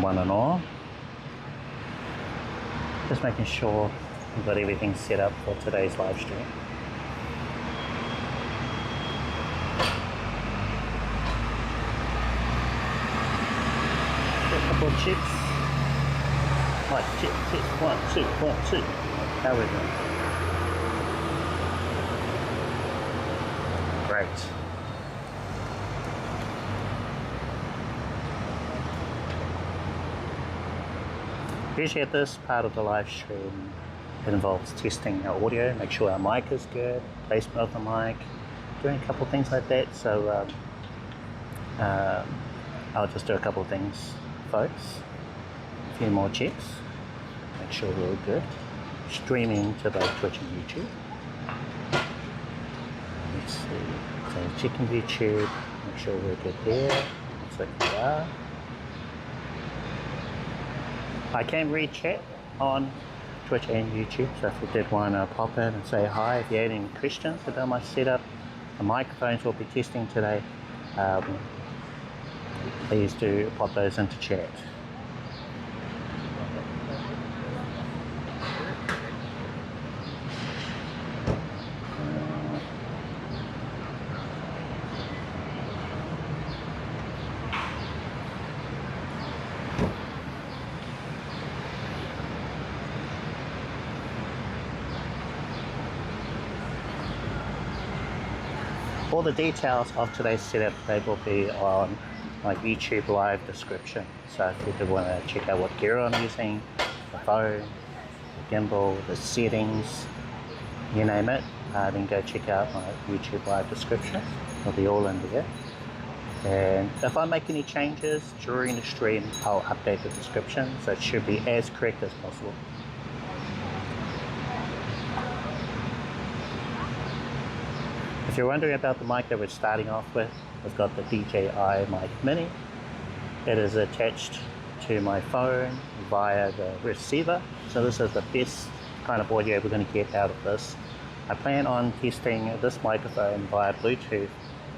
one and all. Just making sure we've got everything set up for today's live stream. A couple of checks. Right, check, 1, 2, 1, 2. How are we doing? Great. Usually at this part of the live stream, it involves testing our audio, make sure our mic is good, placement of the mic, doing a couple of things like that. So I'll just do a couple of things, folks. A few more checks, make sure we're all good. Streaming to both Twitch and YouTube. Let's see, so checking YouTube, make sure we're good there. Looks like we are. I can read chat on Twitch and YouTube, so if you did want to pop in and say hi, if you had any questions about my setup, the microphones we'll be testing today, please do pop those into chat. All the details of today's setup, they will be on my YouTube live description. So if you did want to check out what gear I'm using, the phone, the gimbal, the settings, you name it, then go check out my YouTube live description. It'll be all in there. And if I make any changes during the stream, I'll update the description, so it should be as correct as possible. If you're wondering about the mic that we're starting off with, we've got the DJi Mic Mini. It is attached to my phone via the receiver. So this is the best kind of audio we're going to get out of this. I plan on testing this microphone via Bluetooth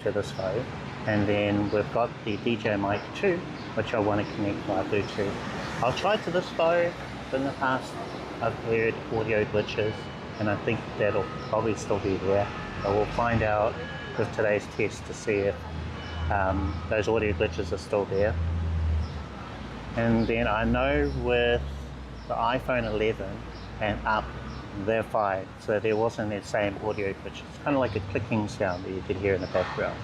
to this phone. And then we've got the DJi Mic 2, which I want to connect via Bluetooth. I'll try to this phone, but in the past I've heard audio glitches, and I think that'll probably still be there. But we'll find out with today's test to see if those audio glitches are still there. And then I know with the iPhone 11 and up, they're fine. So there wasn't that same audio glitch. It's kind of like a clicking sound that you could hear in the background.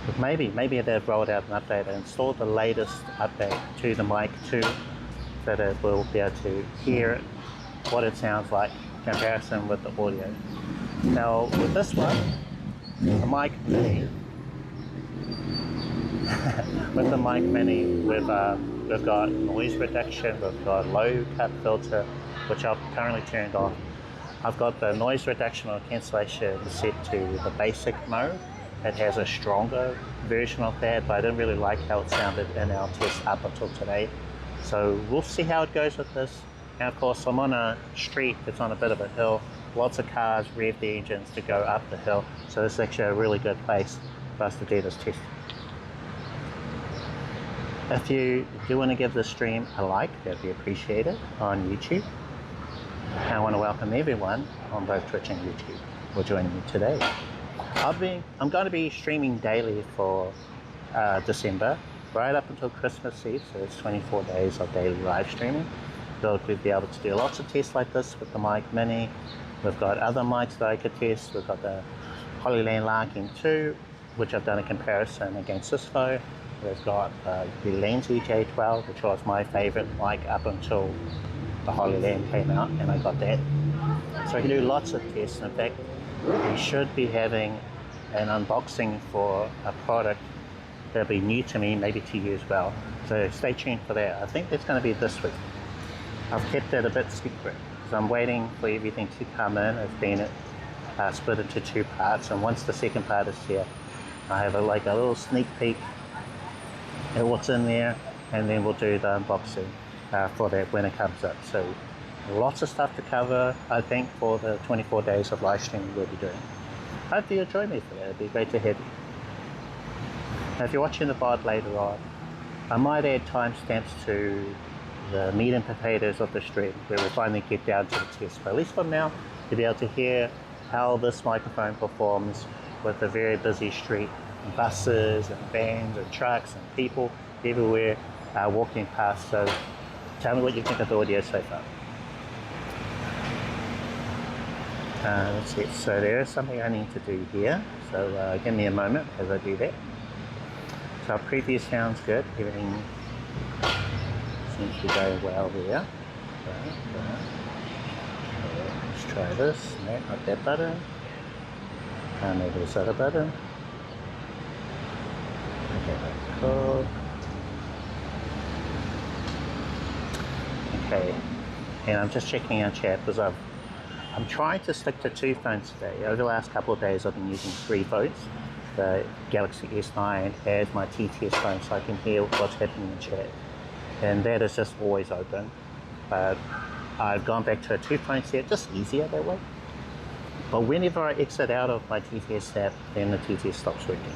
But maybe they've rolled out an update and installed the latest update to the Mic 2 so that we'll be able to hear what it sounds like in comparison with the audio. Now with this one, the Mic Mini, with the Mic Mini, we've got noise reduction, we've got LowCut filter, which I've currently turned off. I've got the noise reduction or cancellation set to the basic mode. It has a stronger version of that, but I didn't really like how it sounded in our test up until today. So we'll see how it goes with this. And of course, I'm on a street that's on a bit of a hill. Lots of cars rev the engines to go up the hill. So this is actually a really good place for us to do this test. If you do want to give this stream a like, that'd be appreciated on YouTube. And I want to welcome everyone on both Twitch and YouTube for joining me today. I'm going to be streaming daily for December, right up until Christmas Eve, so it's 24 days of daily live streaming. So we'll be able to do lots of tests like this with the Mic Mini. We've got other mics that I could test. We've got the Holyland Larkin 2, which I've done a comparison against this phone. We've got the Lenzy J12, which was my favorite mic up until the Holyland came out, and I got that. So I can do lots of tests. In fact, we should be having an unboxing for a product that'll be new to me, maybe to you as well. So stay tuned for that. I think that's going to be this week. I've kept it a bit secret because I'm waiting for everything to come in. It's been split into two parts, and once the second part is here, I have like a little sneak peek at what's in there, and then we'll do the unboxing for that when it comes up. So lots of stuff to cover, I think, for the 24 days of live streaming we'll be doing. Hope you'll join me for that. It'd be great to have you. Now, if you're watching the VOD later on, I might add timestamps to the meat and potatoes of the stream where we finally get down to the test. But at least for now, you'll be able to hear how this microphone performs with a very busy street, and buses and vans and trucks and people everywhere walking past. So tell me what you think of the audio so far. Let's see, so there is something I need to do here, so give me a moment as I do that. So our preview sounds good, everything seems to be going well there. Let's try this, no, not that button, maybe this other button. Okay, cool. Okay, and I'm just checking our chat because I'm trying to stick to 2 phones today. Over the last couple of days I've been using 3 phones. The Galaxy S9 as my TTS phone so I can hear what's happening in chat. And that is just always open. But I've gone back to a 2 phone set, just easier that way. But whenever I exit out of my TTS app, then the TTS stops working.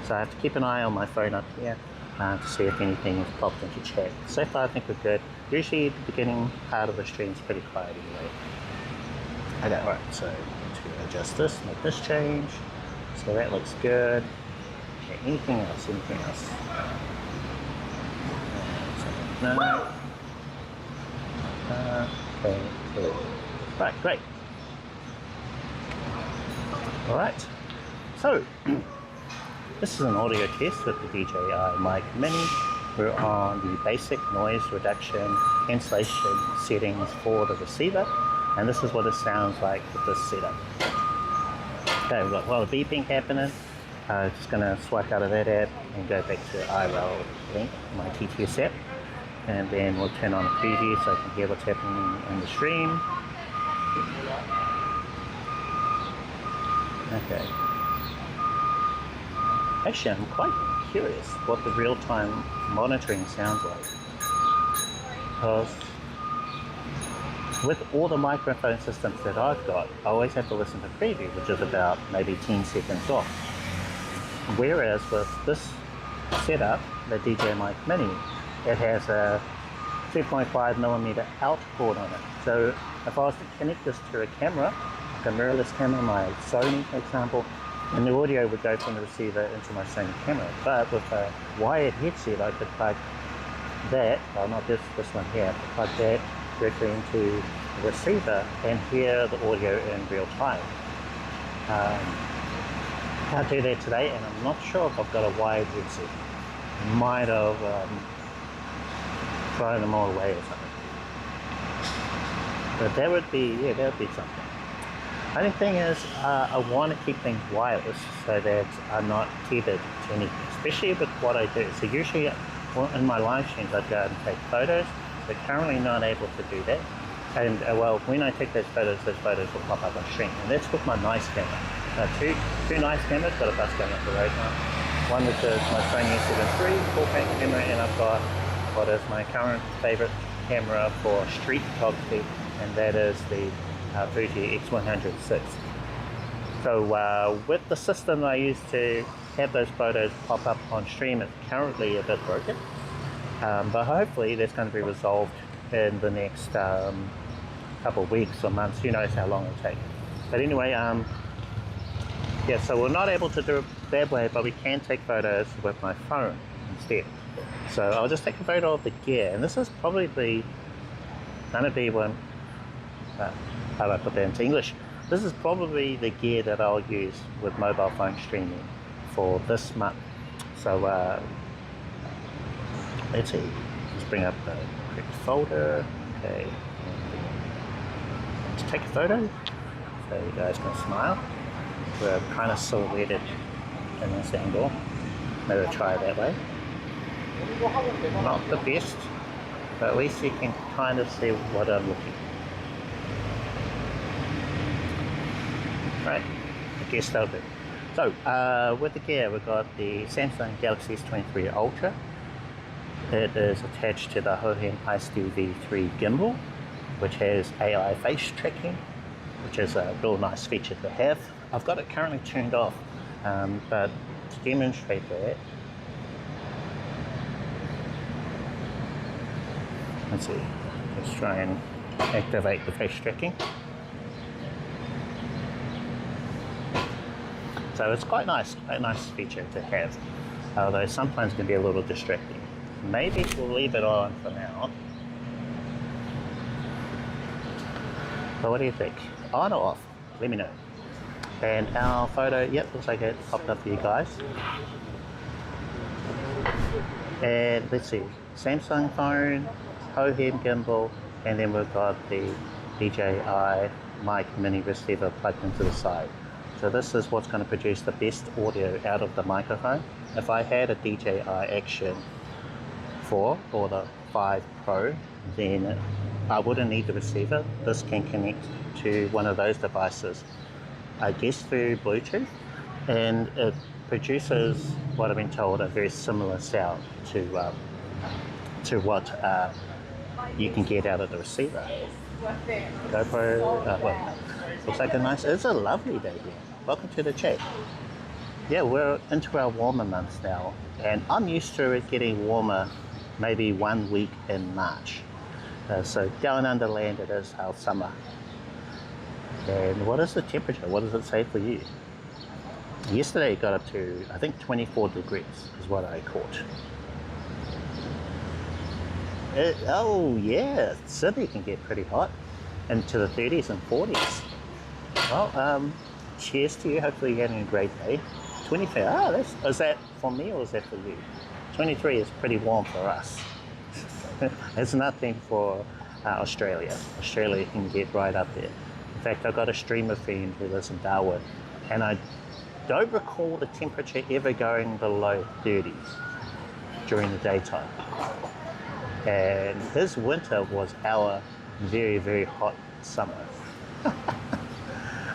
So I have to keep an eye on my phone up here to see if anything has popped into chat. So far I think we're good. Usually the beginning part of the stream is pretty quiet anyway. Okay, alright, so to adjust this, make this change. So that looks good. Okay, anything else? Anything else? No. Okay, cool. Right, great. Alright, so this is an audio test with the DJi Mic Mini. We're on the basic noise reduction cancellation settings for the receiver. And this is what it sounds like with this setup. Okay, we've got a lot of beeping happening. Just going to swipe out of that app and go back to IRL link, my TTS app. And then we'll turn on a preview so I can hear what's happening in the stream. Okay. Actually, I'm quite curious what the real-time monitoring sounds like. Because with all the microphone systems that I've got, I always have to listen to preview, which is about maybe 10 seconds off. Whereas with this setup, the DJi Mic Mini, it has a 2.5mm out port on it. So if I was to connect this to a camera, like a mirrorless camera, my Sony for example, and the audio would go from the receiver into my Sony camera. But with a wired headset, I could plug that, well not this one here, plug that directly into the receiver and hear the audio in real time. Can't do that today, and I'm not sure if I've got a wired headset. I might have thrown them all away or something. But that would be, yeah, that would be something. Only thing is, I want to keep things wireless so that I'm not tethered to anything, especially with what I do. So usually in my live streams, I'd go out and take photos. But currently not able to do that. And well, when I take those photos will pop up on stream. And that's with my nice camera. Two nice cameras, got a bus going up the road now. One which is my Sony S23 4K camera, and I've got what is my current favorite camera for street photography, and that is the Fuji X100VI. So with the system I use to have those photos pop up on stream, it's currently a bit broken. But hopefully that's going to be resolved in the next couple of weeks or months. Who knows how long it'll take. But anyway, yeah, so we're not able to do it that way, but we can take photos with my phone instead. So I'll just take a photo of the gear, and this is probably going to be one, how do I put that into English? This is probably the gear that I'll use with mobile phone streaming for this month. So let's see, let's bring up the correct folder. Okay, let's take a photo so you guys can smile. We're kind of silhouetted in this angle. Maybe try it that way. Not the best, but at least you can kind of see what I'm looking at. Right, I guess that'll do. So with the gear, we've got the Samsung Galaxy S23 Ultra. It is attached to the Hohen Heisti V3 gimbal, which has AI face tracking, which is a real nice feature to have. I've got it currently turned off, but to demonstrate that, Let's see, let's try and activate the face tracking. So it's quite nice, a nice feature to have, although sometimes it can be a little distracting. Maybe we'll leave it on for now. But what do you think? On or off? Let me know. And our photo, yep, looks like it popped up for you guys. And let's see, Samsung phone, Hohem gimbal, and then we've got the DJi Mic Mini Receiver plugged into the side. So this is what's going to produce the best audio out of the microphone. If I had a DJi Action 4 or the 5 Pro, then I wouldn't need the receiver. This can connect to one of those devices, I guess through Bluetooth, and it produces what I've been told a very similar sound to what you can get out of the receiver. GoPro, well, looks like a nice, it's a lovely day here. Welcome to the chat. Yeah, we're into our warmer months now, and I'm used to it getting warmer maybe 1 week in March. So down under land it is our summer. And what is the temperature? What does it say for you? Yesterday it got up to, I think, 24 degrees is what I caught. Oh yeah, Sydney can get pretty hot, into the 30s and 40s. Well, cheers to you. Hopefully you're having a great day. 23, is that for me or is that for you? 23 is pretty warm for us. It's nothing for Australia. Australia can get right up there. In fact, I've got a streamer friend who lives in Darwin, and I don't recall the temperature ever going below 30s during the daytime. And his winter was our very, very hot summer.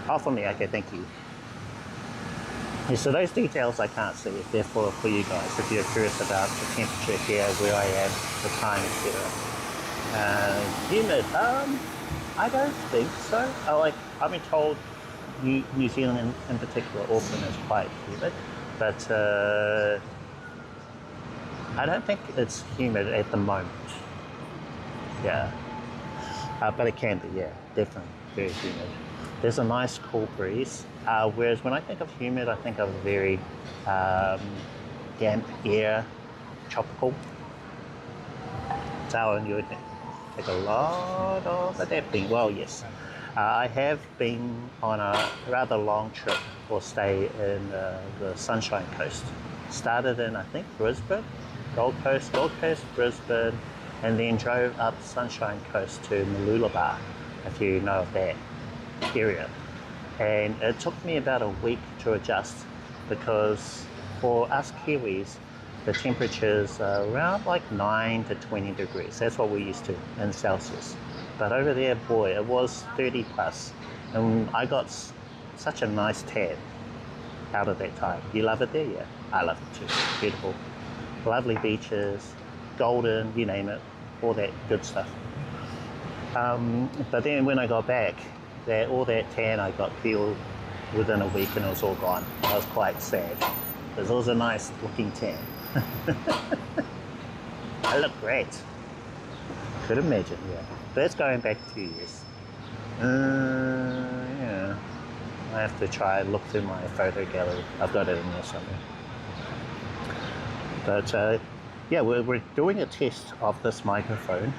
Oh, for me, okay, thank you. Yeah, so those details I can't see, therefore for you guys, if you're curious about the temperature here, where I am, the time, etc. Humid, I don't think so. I've been told New Zealand in particular, Auckland is quite humid, but I don't think it's humid at the moment. Yeah, but it can be, yeah, definitely very humid. There's a nice cool breeze, whereas when I think of humid, I think of very damp air, tropical. So you would take a lot of adapting. Well, yes, I have been on a rather long trip or stay in the Sunshine Coast. Started in, I think, Brisbane, Gold Coast, Brisbane, and then drove up Sunshine Coast to Mooloolaba, if you know of that area. And it took me about a week to adjust, because for us Kiwis, the temperatures are around like 9 to 20 degrees. That's what we're used to in Celsius. But over there, boy, it was 30 plus. And I got such a nice tan out of that time. You love it there? Yeah, I love it too. Beautiful. Lovely beaches, golden, you name it, all that good stuff. But then when I got back, all that tan I got peeled within a week and it was all gone. I was quite sad, because it was a nice looking tan. I look great. Could imagine, yeah. But it's going back 2 years. Yeah. I have to try and look through my photo gallery. I've got it in there somewhere. But yeah, we're doing a test of this microphone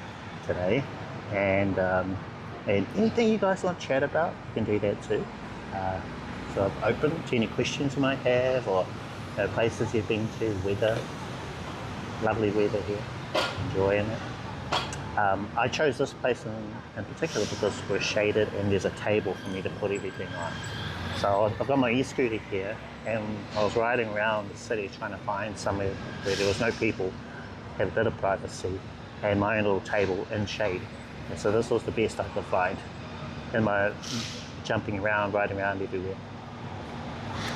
today, and anything you guys want to chat about, you can do that too. So I'm open to any questions you might have, or places you've been to, weather. Lovely weather here, enjoying it. I chose this place in particular because we're shaded and there's a table for me to put everything on. So I've got my e-scooter here, and I was riding around the city trying to find somewhere where there was no people, had a bit of privacy, and my own little table in shade. And so this was the best I could find in my jumping around, riding around everywhere.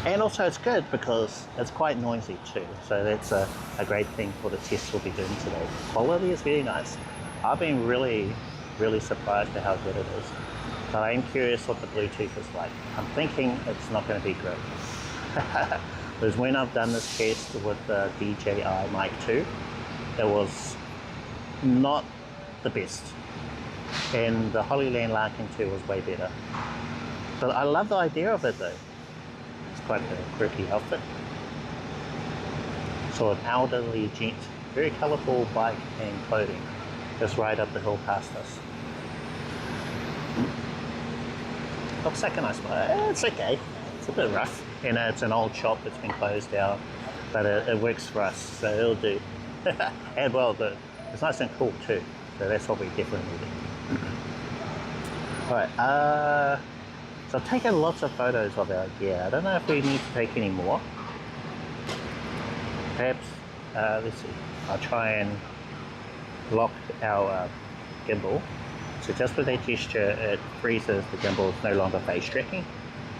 And also it's good because it's quite noisy too. So that's a great thing for the test we'll be doing today. Quality is very nice. I've been really, really surprised at how good it is. But I am curious what the Bluetooth is like. I'm thinking it's not going to be great. Because when I've done this test with the DJi Mic 2, it was not the best. And the Holyland Larkin 2 was way better. But I love the idea of it though. It's quite a quirky outfit. So an elderly gent, very colourful bike and clothing, just ride up the hill past us. Looks like a nice bike. It's okay. It's a bit rough. You know, it's an old shop that's been closed down, but it works for us, so it'll do. And well, it's nice and cool too, so that's what we definitely do. Alright, so I've taken lots of photos of our gear. I don't know if we need to take any more. Perhaps, let's see, I'll try and lock our gimbal. So just with that gesture, it freezes the gimbal. It's no longer face tracking.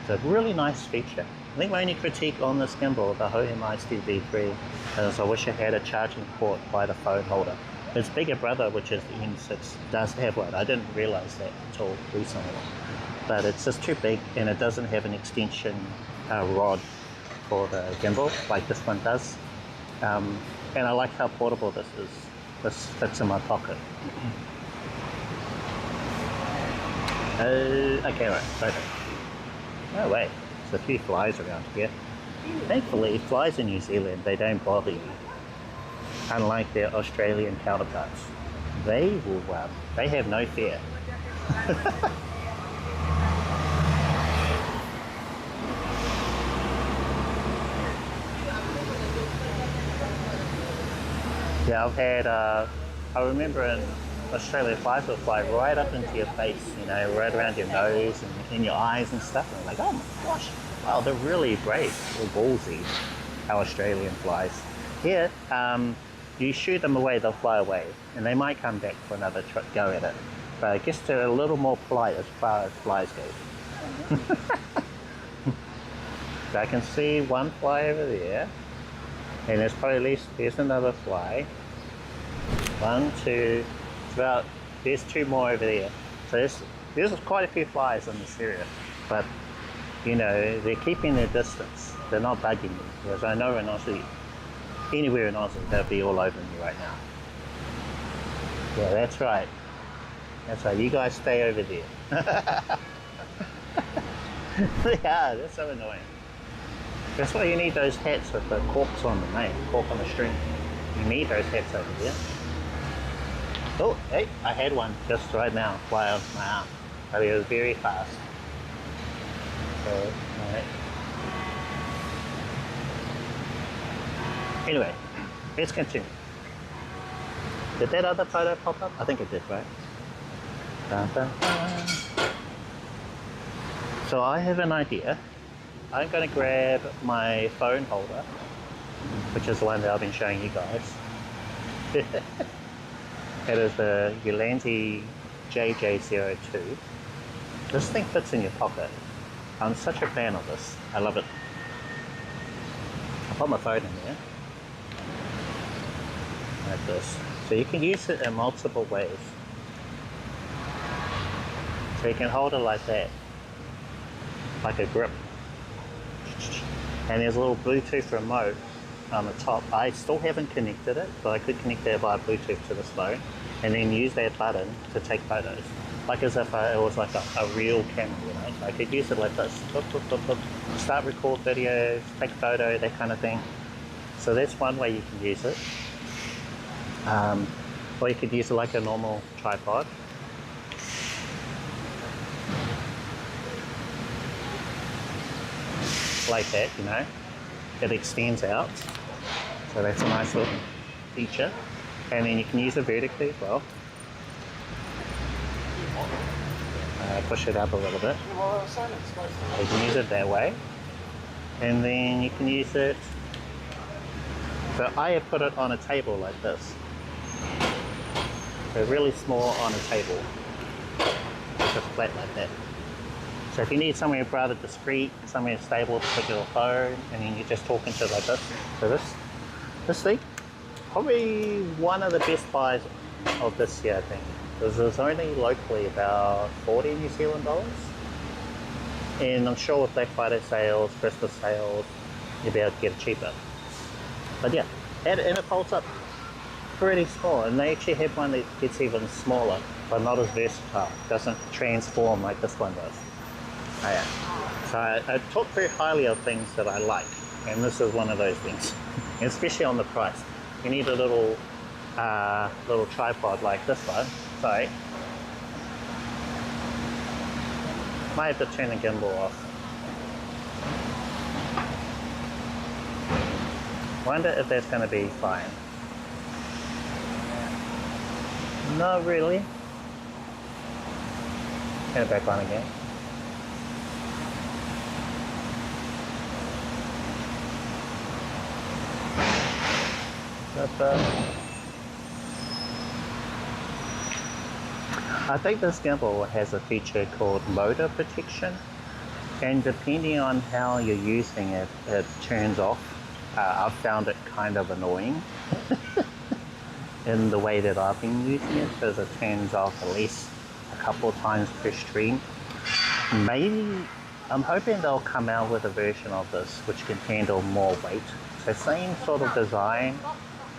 It's a really nice feature. I think my only critique on this gimbal, the HoMeister V3, is I wish it had a charging port by the phone holder. Its bigger brother, which is the M6, does have one. I didn't realize that until recently. But it's just too big, and it doesn't have an extension rod for the gimbal like this one does. And I like how portable this is. This fits in my pocket. Okay, right. No way. There's a few flies around here. Thankfully, flies in New Zealand, they don't bother you. Unlike their Australian counterparts. They have no fear. Yeah, I've had, I remember in Australia, flies will fly right up into your face, you know, right around your nose and in your eyes and stuff. And I'm like, oh my gosh, wow, they're really brave or ballsy, our Australian flies. Here, you shoot them away, they'll fly away, and they might come back for another go at it. But I guess they're a little more polite as far as flies go. So I can see one fly over there, and there's probably at least, there's another fly. One, two, there's two more over there. So there's quite a few flies in this area, but you know, they're keeping their distance. They're not bugging me, because I know in Aussie, anywhere in Aussie, they'll be all over me right now. Yeah, that's right. That's right, you guys stay over there. Yeah, that's so annoying. That's why you need those hats with the corks on them, eh? Cork on the string. You need those hats over there. Oh, hey, I had one just right now fly off my arm. But it was very fast. So, alright. Anyway, let's continue. Did that other photo pop up? I think it did, right? Dun, dun, dun. So I have an idea. I'm going to grab my phone holder, which is the one that I've been showing you guys. It is the Ulanzi JJ02. This thing fits in your pocket. I'm such a fan of this. I love it. I'll put my phone in there. Like this. So you can use it in multiple ways. So you can hold it like that. Like a grip. And there's a little Bluetooth remote on the top. I still haven't connected it, but I could connect that via Bluetooth to this phone and then use that button to take photos. Like as if it was like a real camera, you know? I could use it like this. Start record videos, take a photo, that kind of thing. So that's one way you can use it. Or you could use it like a normal tripod. Like that, you know, it extends out, so that's a nice little feature. And then you can use it vertically as well. Push it up a little bit. You can use it that way, and then you can use it. So I have put it on a table like this, so really small on a table, just flat like that. So if you need somewhere rather discreet, somewhere stable to put your phone, and then you're just talking to it like this. So this thing, probably one of the best buys of this year, I think. Because it's only locally about 40 New Zealand dollars. And I'm sure with Black Friday sales, Christmas sales, you'll be able to get it cheaper. But yeah, and it folds up. pretty small, and they actually have one that gets even smaller, but not as versatile. Doesn't transform like this one does. Oh, yeah. So I talk very highly of things that I like, and this is one of those things, especially on the price. You need a little tripod like this one. Sorry, might have to turn the gimbal off. Wonder if that's going to be fine. Not really. Turn it back on again. I think this gimbal has a feature called motor protection, and depending on how you're using it, it turns off. I've found it kind of annoying in the way that I've been using it, because it turns off at least a couple of times per stream. Maybe, I'm hoping they'll come out with a version of this which can handle more weight. So same sort of design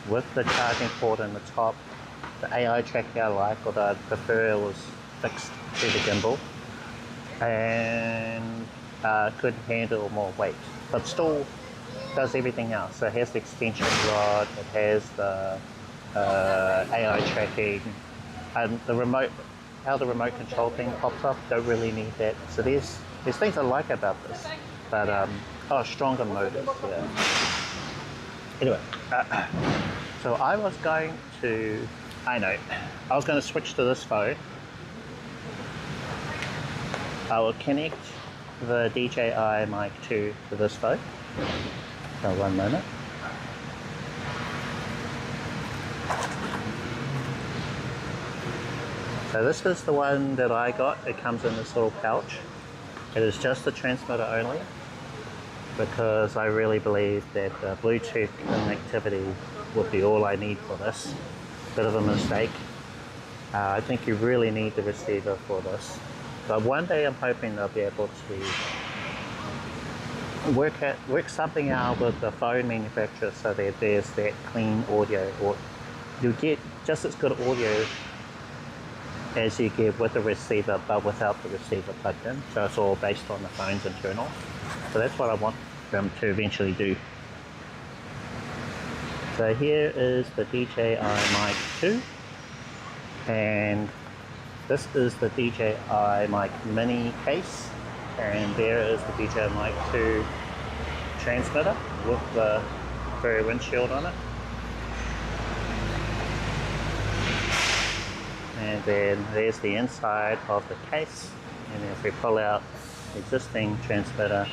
with the charging port in the top. The AI tracker I like, although I prefer it was fixed to the gimbal, and could handle more weight, but still does everything else. So it has the extension rod, it has the AI tracking, and the remote, how the remote control thing pops up, don't really need that. So there's things I like about this, but oh, stronger motors, yeah. Anyway, so I was going to switch to this phone. I will connect the DJi Mic 2 to this phone. So 1 moment. So this is the one that I got. It comes in this little pouch. It is just the transmitter only, because I really believe that Bluetooth connectivity would be all I need for this. Bit of a mistake. I think you really need the receiver for this. But one day I'm hoping they'll be able to work something out with the phone manufacturer so that there's that clean audio, or you get just as good audio as you get with the receiver, but without the receiver plugged in. So it's all based on the phone's internal. So that's what I want them to eventually do. So here is the DJi Mic 2, and this is the DJi Mic Mini case, and there is the DJi Mic 2 transmitter with the furry windshield on it. And then there's the inside of the case, and if we pull out the existing transmitter,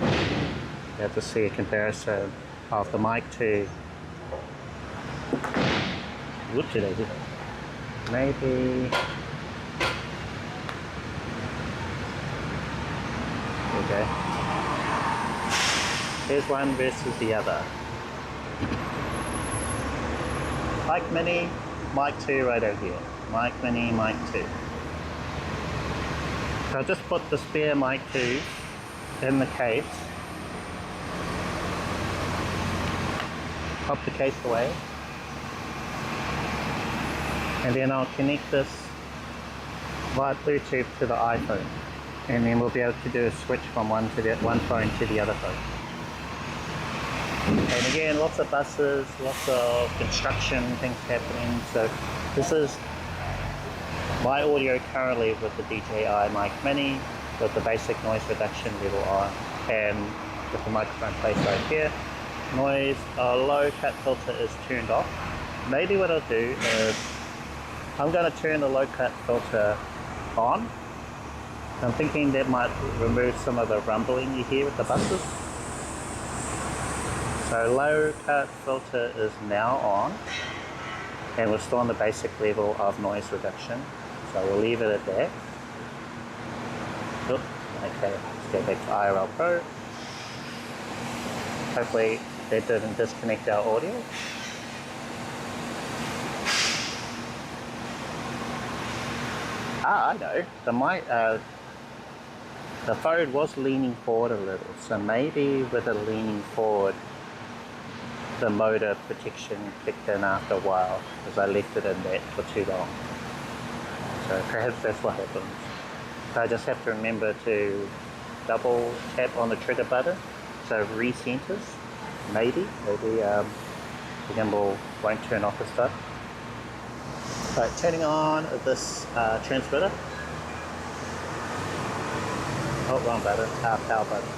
you have to see a comparison of the Mic 2. Whoopsie daisy. Maybe. There we go. Here's one versus the other. Mic Mini, Mic 2 right over here. Mic Mini, Mic 2. So I just put the spare Mic 2 in the case. Pop the case away, and then I'll connect this via Bluetooth to the iPhone, and then we'll be able to do a switch from one phone to the other phone. And again, lots of buses, lots of construction things happening. So this is my audio currently with the DJi Mic Mini with the basic noise reduction level on, and with the microphone placed right here. Noise LowCut filter is turned off. Maybe what I'll do is I'm going to turn the LowCut filter on. I'm thinking that might remove some of the rumbling you hear with the buses. So LowCut filter is now on, and we're still on the basic level of noise reduction. So we'll leave it at that. Oop, okay, let's go back to IRL Pro. Hopefully that didn't disconnect our audio. I know. The phone was leaning forward a little, so maybe with it leaning forward, the motor protection kicked in after a while because I left it in that for too long. So perhaps that's what happens. So I just have to remember to double tap on the trigger button so it recenters. Maybe the gimbal won't turn off this time. Right, turning on this transmitter. Oh, wrong button, power button.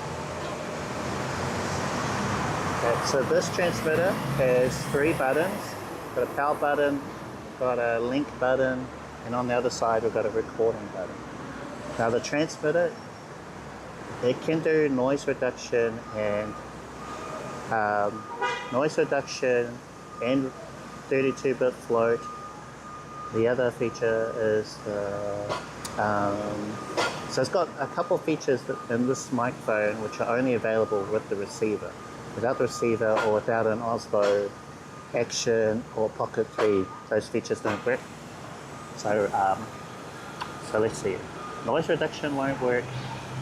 Okay, so this transmitter has 3 buttons. Got a power button, got a link button, and on the other side we've got a recording button. Now the transmitter, it can do noise reduction and 32-bit float. The other feature is so it's got a couple of features in this microphone which are only available with the receiver. Without the receiver or without an Osmo Action or Pocket 3, those features don't work. So let's see. Noise reduction won't work,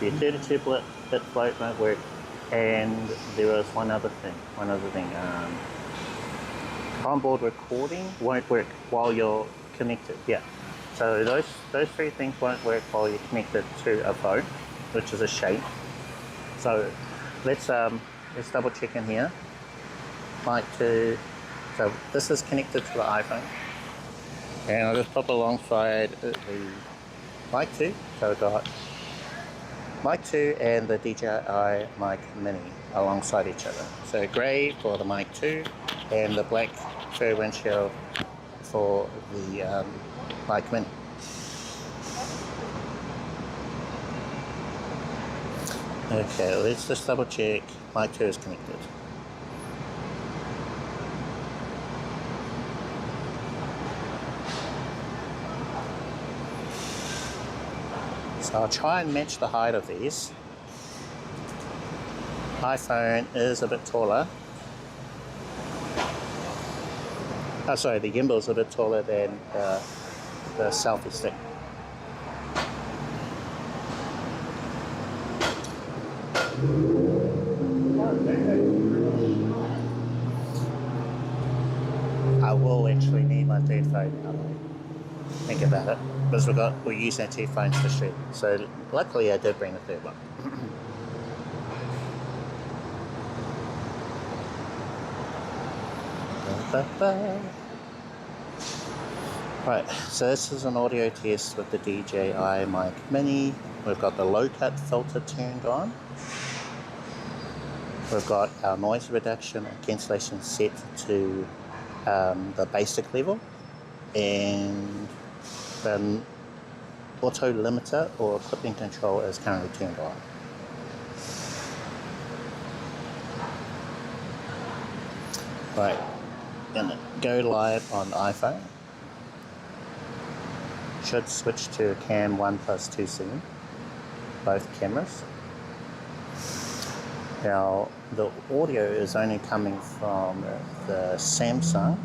the 32-bit float won't work, and there was one other thing. Onboard recording won't work while you're connected. Yeah. So those 3 things won't work while you're connected to a phone, which is a shame. So let's double check in here. Mic 2. So this is connected to the iPhone, and I'll just pop alongside the Mic 2. So we've got Mic 2 and the DJi Mic Mini alongside each other. So grey for the Mic 2 and the black fur windshield for the Mic Mini. Okay, let's just double check Mic 2 is connected. So I'll try and match the height of these. iPhone is a bit taller. Oh, sorry, the gimbal is a bit taller than the selfie stick. I will actually need my third phone now. Think about it, because we're using our 2 phones to stream. So luckily I did bring the third one. Right, so this is an audio test with the DJi Mic Mini. We've got the LowCut filter turned on. We've got our noise reduction and cancellation set to the basic level, and the auto limiter or clipping control is currently turned on. Right, gonna go live on the iPhone. Should switch to cam 1+2 both cameras. Now the audio is only coming from the Samsung,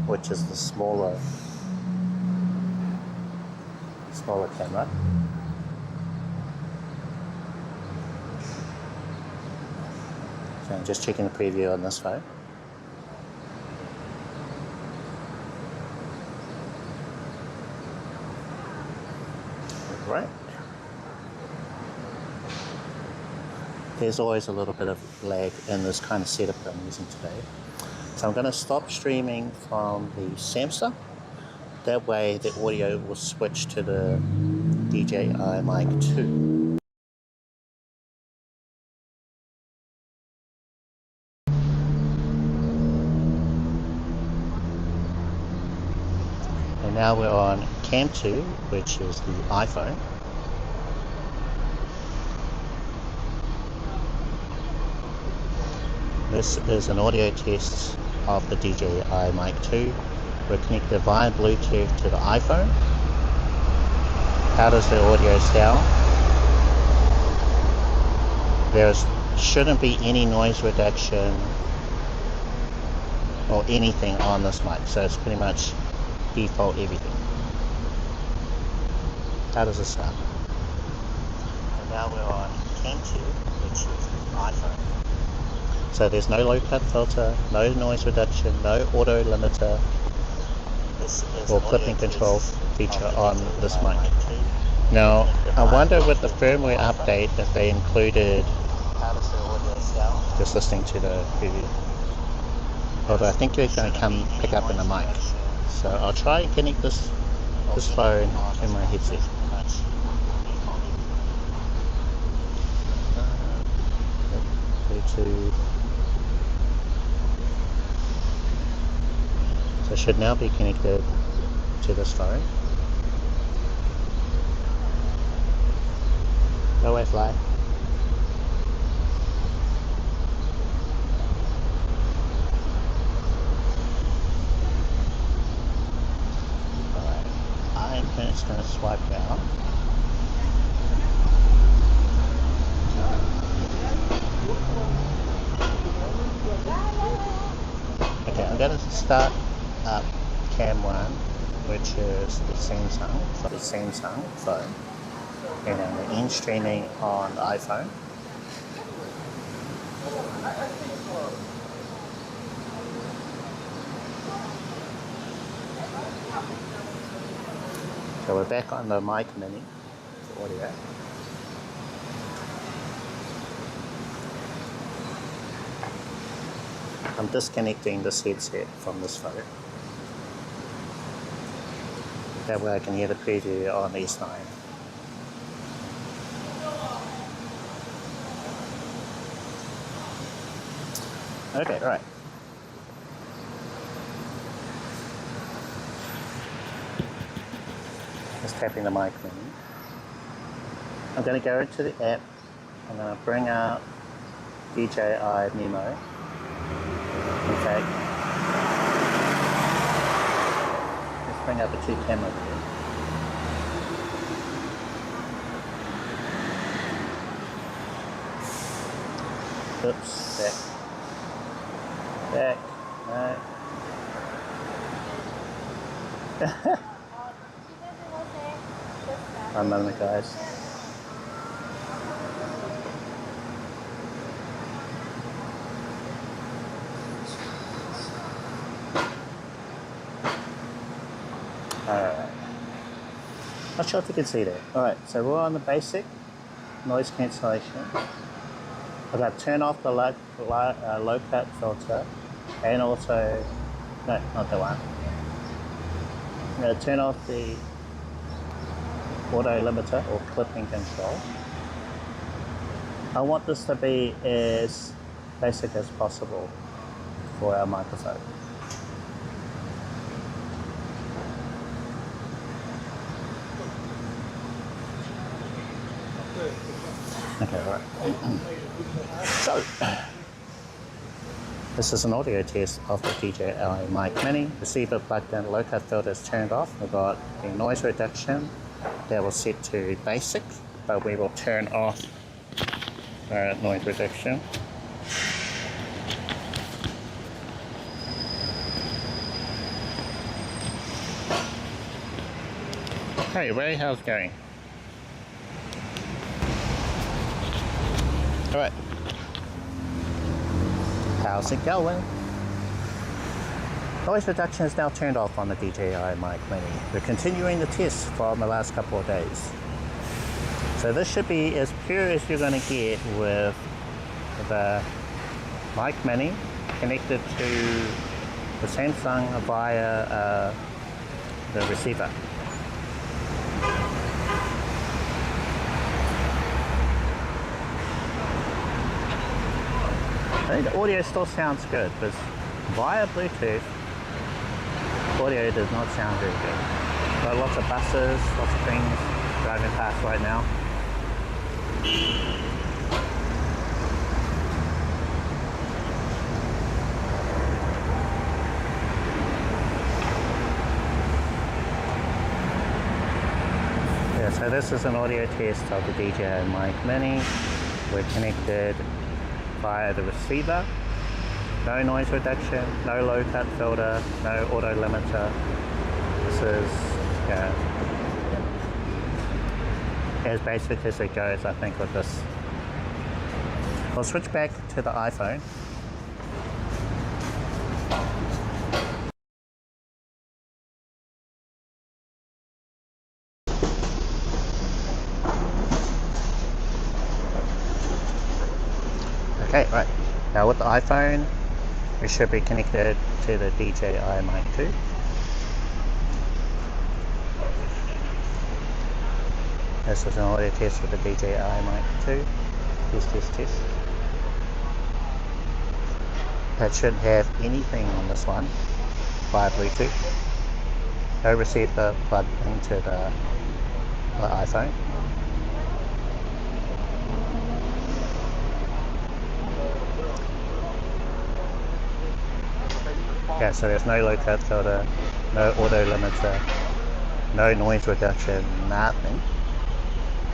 which is the smaller camera. So I'm just checking the preview on this phone. Right. There's always a little bit of lag in this kind of setup that I'm using today. So I'm going to stop streaming from the Samsung. That way the audio will switch to the DJi Mic 2. And now we're on cam 2, which is the iPhone. This is an audio test of the DJi Mic 2. We're connected via Bluetooth to the iPhone. How does the audio sound? There shouldn't be any noise reduction or anything on this mic, so it's pretty much default everything. How does it sound? And now we're on cam 2, which is the iPhone. So there's no low-cut filter, no noise reduction, no auto limiter or clipping control feature on this mic. Now, I wonder with the firmware update if they included, just listening to the preview, although I think it's going to come pick up in the mic. So I'll try and connect this phone in my headset. Bluetooth. So it should now be connected to this phone. Go away, fly. Alright, I'm just going to swipe out. Okay, I'm going to start up cam 1, which is the Samsung phone, and then the in streaming on the iPhone. So we're back on the Mic Mini audio. I'm disconnecting this headset from this phone. That way I can hear the preview on the S9. Okay, right. Just tapping the Mic Mini. I'm going to go into the app. I'm going to bring out DJi Mimo. In fact, let's bring up the 2 cameras here. Oops, back, no. One moment, guys. Alright. Not sure if you can see that. Alright, so we're on the basic noise cancellation. I'm going to turn off the low-cut filter and also, no, not the one. I'm going to turn off the auto limiter or clipping control. I want this to be as basic as possible for our microphone. Okay, all right. So, this is an audio test of the DJi Mic Mini. Receiver plugged in, low-cut filter is turned off. We've got the noise reduction that will set to basic, but we will turn off noise reduction. Hey Ray, how's it going? Alright. How's it going? Noise reduction is now turned off on the DJi Mic Mini. We're continuing the test from the last couple of days. So this should be as pure as you're going to get with the Mic Mini connected to the Samsung via the receiver. I think the audio still sounds good, but via Bluetooth, audio does not sound very good. Got lots of buses, lots of things driving past right now. Yeah, so this is an audio test of the DJi Mic Mini. We're connected via the receiver. No noise reduction, no low cut filter, no auto limiter. This is as basic as it goes, I think, with this. I'll switch back to the iPhone Okay, right. Now with the iPhone, we should be connected to the DJi Mic 2. This is an audio test with the DJi Mic 2. Test. That shouldn't have anything on this one via Bluetooth. No receiver plugged into the iPhone. Yeah, so there's no low-cut filter, no auto limiter, no noise reduction, nothing.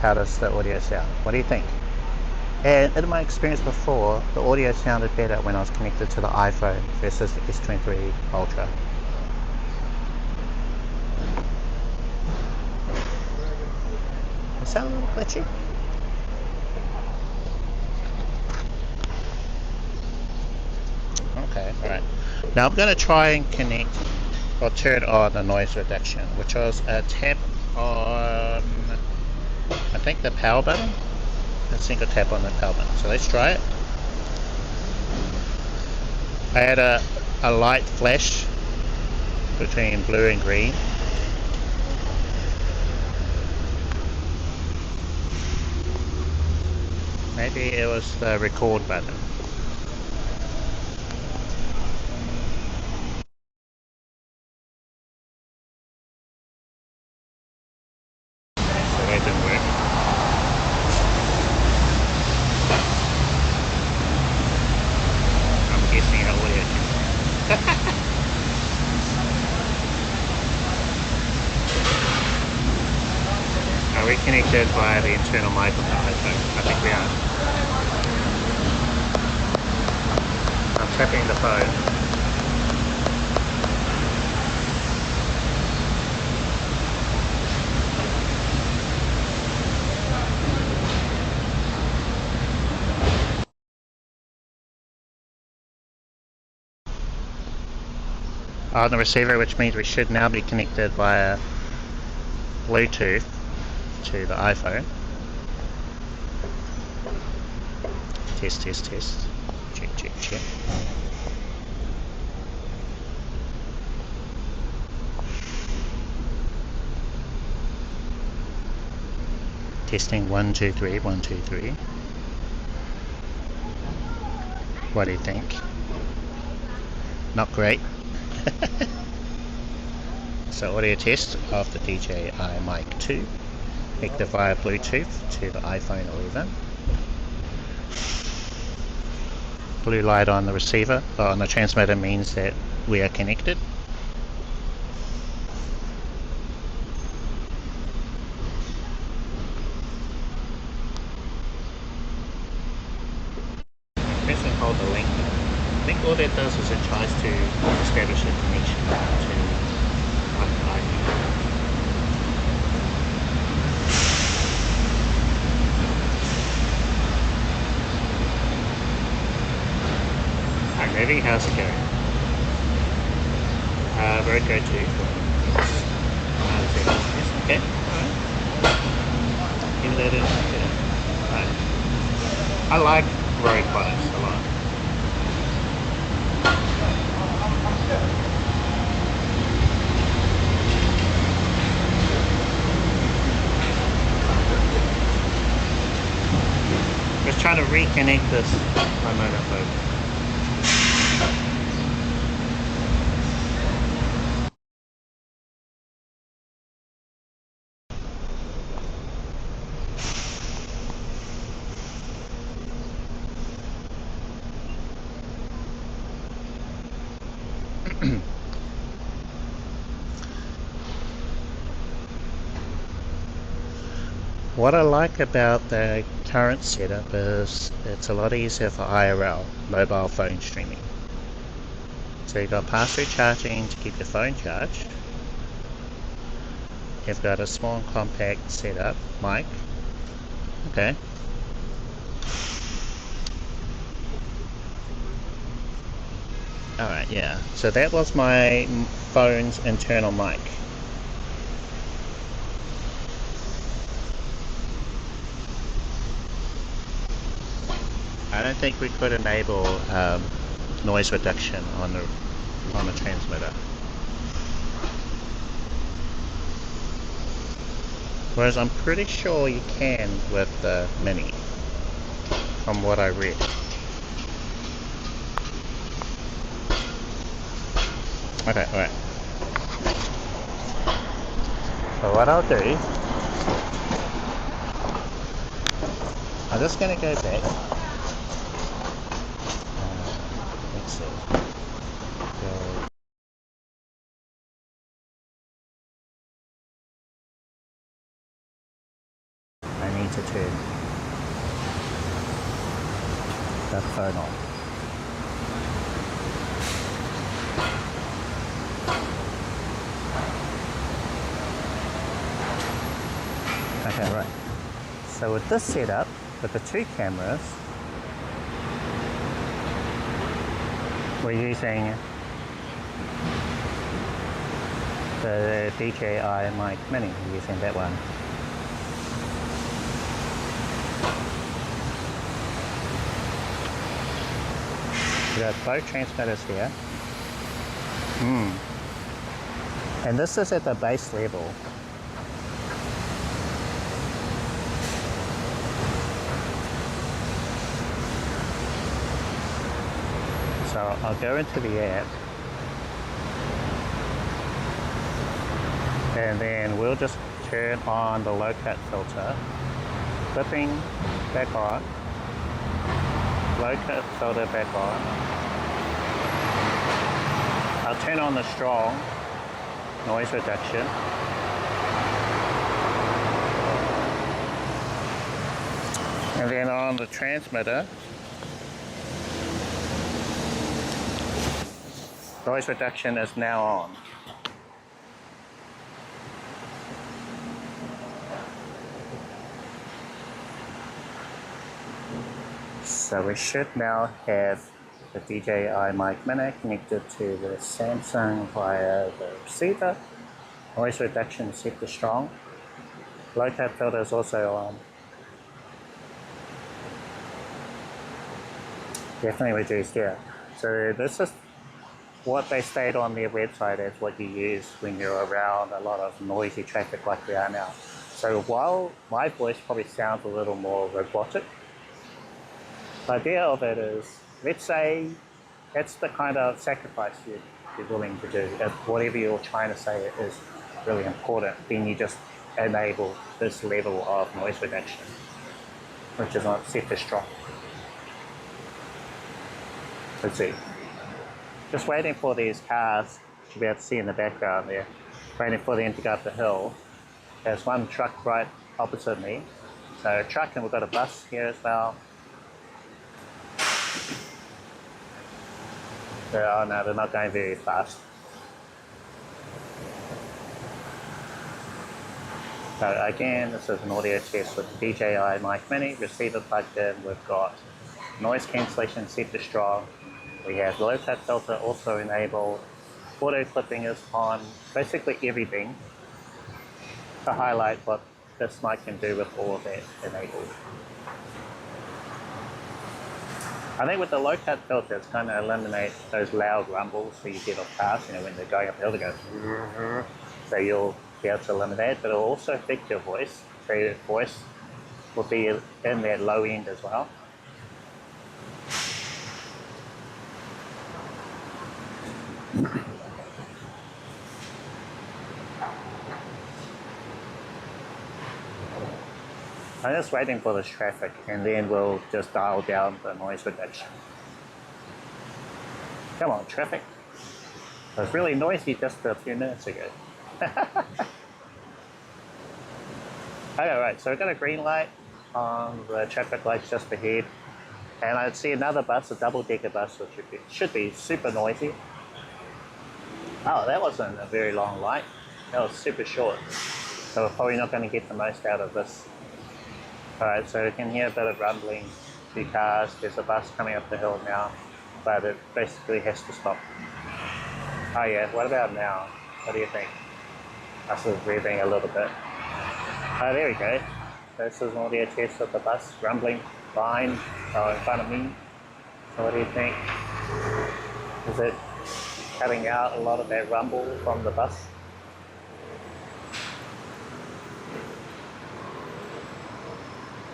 How does the audio sound? What do you think? And in my experience before, the audio sounded better when I was connected to the iPhone versus the S23 Ultra. It sounds a little glitchy. Okay, alright. Now I'm going to try and connect or turn on the noise reduction, which was a tap on, I think, the power button. A single tap on the power button. So let's try it. I had a light flash between blue and green. Maybe it was the record button. So that didn't work. I'm guessing how weird. Are we connected via the internal mic of the iPhone? I think we are. I'm tapping the phone. On the receiver, which means we should now be connected via Bluetooth to the iPhone. Test. Check. Testing 1 2 3 1 2 3. What do you think? Not great. So audio test of the DJi Mic 2 connected via Bluetooth to the iPhone 11. Blue light on the receiver or on the transmitter means that we are connected. Press and hold the link. I think all that does is it tries to establish a connection to iPhone. Hi Movie, how's it going? Very good too. Okay, alright. Give that in. Right. I like very close a lot. Just trying to reconnect this. One moment, folks. What I like about the current setup is it's a lot easier for IRL, mobile phone streaming. So you've got pass-through charging to keep your phone charged. You've got a small and compact setup mic. Okay. Alright, yeah. So that was my phone's internal mic. I don't think we could enable noise reduction on the transmitter. Whereas I'm pretty sure you can with the Mini, from what I read. Okay, alright. So what I'll do, I'm just going to go back. Let's see. So, I need to turn the phone on. Okay, right. So with this setup, with the two cameras, we're using the DJi Mic Mini, we're using that one. We've got both transmitters here. And this is at the base level. So I'll go into the app and then we'll just turn on the LowCut filter, flipping back on, LowCut filter back on. I'll turn on the strong noise reduction. And then on the transmitter, noise reduction is now on. So we should now have the DJi Mic Mini connected to the Samsung via the receiver. Noise reduction set to strong. LowCut filter is also on. Definitely reduced, yeah. So this is what they state on their website as what you use when you're around a lot of noisy traffic like we are now. So while my voice probably sounds a little more robotic, the idea of it is, let's say that's the kind of sacrifice you're willing to do. If whatever you're trying to say is really important, then you just enable this level of noise reduction, which is not set to strong. Let's see. Just waiting for these cars to be able to see in the background there, waiting for them to go up the hill. There's one truck right opposite me. So a truck, and we've got a bus here as well. Oh no, they're not going very fast. So again, this is an audio test with the DJi Mic Mini receiver plugged in. We've got noise cancellation set to strong. We have LowCut filter also enabled. Auto clipping is on. Basically everything to highlight what this mic can do with all of that enabled. I think with the LowCut filter, it's going to eliminate those loud rumbles that you get off cars, when they're going uphill, they go, so you'll be able to eliminate it, but it'll also affect your voice. So your voice will be in that low end as well. I'm just waiting for this traffic and then we'll just dial down the noise reduction. Come on, traffic. It was really noisy just a few minutes ago. Okay, right, so we've got a green light on the traffic lights just ahead. And I see another bus, a double-decker bus, which should be super noisy. Oh, that wasn't a very long light. That was super short. So we're probably not going to get the most out of this. Alright, so you can hear a bit of rumbling, 2 cars, there's a bus coming up the hill now. but it basically has to stop. Oh yeah, what about now? What do you think? Us is breathing a little bit. Oh, there we go. This is an audio test of the bus rumbling behind, in front of me. So what do you think? Is it cutting out a lot of that rumble from the bus?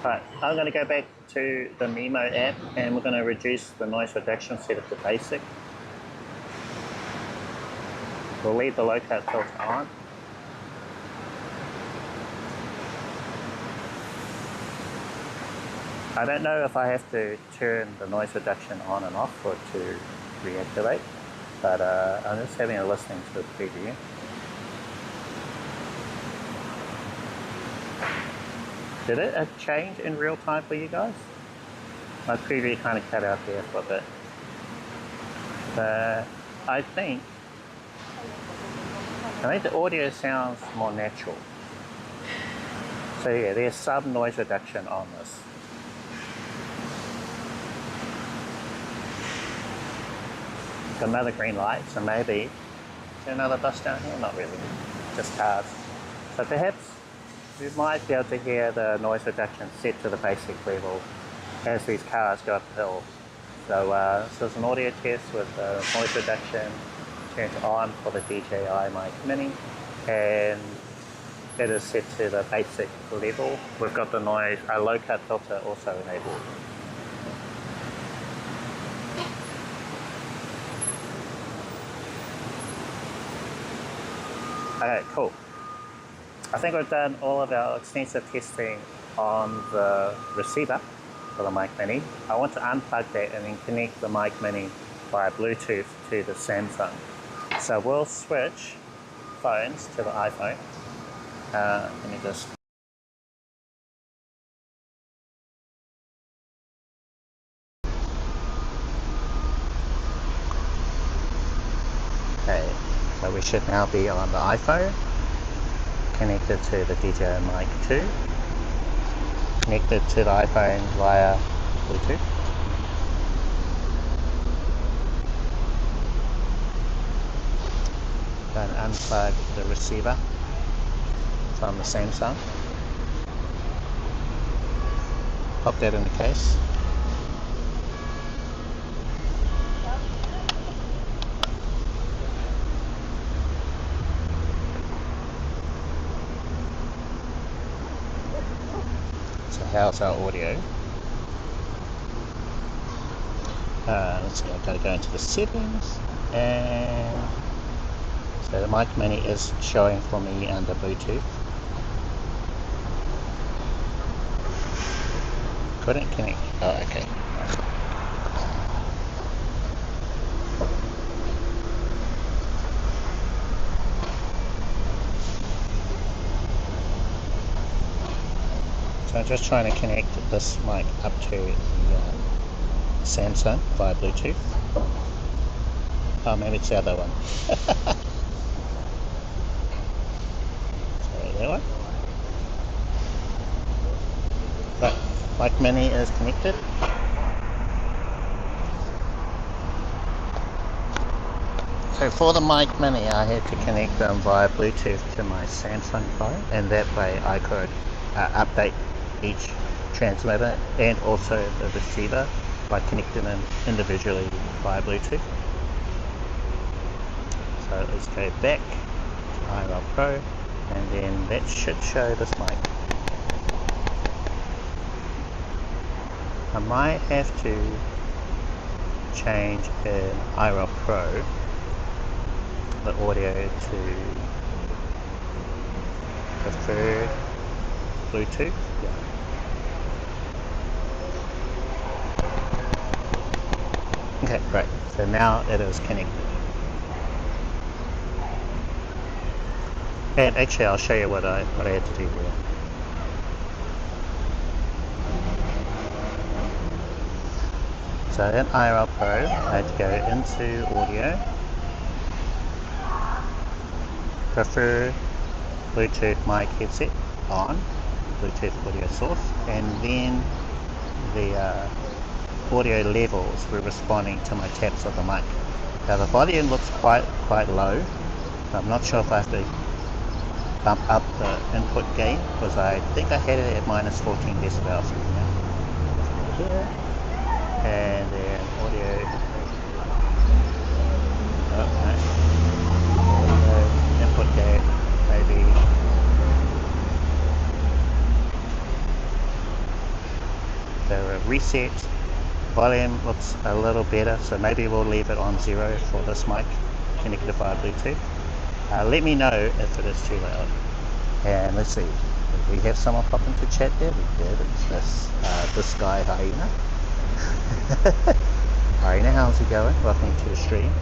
Right, I'm going to go back to the Mimo app and we're going to reduce the noise reduction, set it to basic. We'll leave the LowCut filter on. I don't know if I have to turn the noise reduction on and off for it to reactivate, but I'm just having a listening to a preview. Did it change in real time for you guys? My preview kind of cut out there for a bit. But I think the audio sounds more natural. So yeah, there's some noise reduction on this. Another green light, so maybe is there another bus down here? Not really, just cars. So perhaps we might be able to hear the noise reduction set to the basic level as these cars go uphill. So this is an audio test with noise reduction turned on for the DJi Mic Mini, and it is set to the basic level. We've got the noise, our LowCut filter also enabled. Okay, cool. I think we've done all of our extensive testing on the receiver for the Mic Mini. I want to unplug that and then connect the Mic Mini via Bluetooth to the Samsung. So we'll switch phones to the iPhone. Let me just... Okay, so we should now be on the iPhone, connected to the DJi Mic 2, connected to the iPhone via Bluetooth. Then unplug the receiver from the Samsung. Pop that in the case. So how's our audio? Let's go, gotta go into the settings, and so the Mic Mini is showing for me under Bluetooth. Couldn't connect. Oh, okay. So I'm just trying to connect this mic up to the Samsung via Bluetooth. Oh, maybe it's the other one. Sorry, that one. Right, Mic Mini is connected. So for the Mic Mini, I had to connect them via Bluetooth to my Samsung phone, and that way I could update each transmitter and also the receiver by connecting them individually via Bluetooth. So let's go back to IRL Pro, and then that should show this mic. I might have to change in IRL Pro the audio to preferred Bluetooth. Yeah. Okay, great. So now it is connected. And actually I'll show you what I had to do here. So in IRL Pro, I had to go into audio, prefer Bluetooth mic headset on, Bluetooth audio source, and then the audio levels were responding to my taps of the mic. Now the volume looks quite low. I'm not sure if I have to bump up the input gain, because I think I had it at minus 14 decibels. Here, and then audio. Audio input gain, maybe. The reset volume looks a little better, so maybe we'll leave it on 0 for this mic connected via Bluetooth. Let me know if it is too loud. And let's see, did we have someone pop into chat there? We did. It's this guy Hyena. Hyena, how's it going? Welcome to the stream.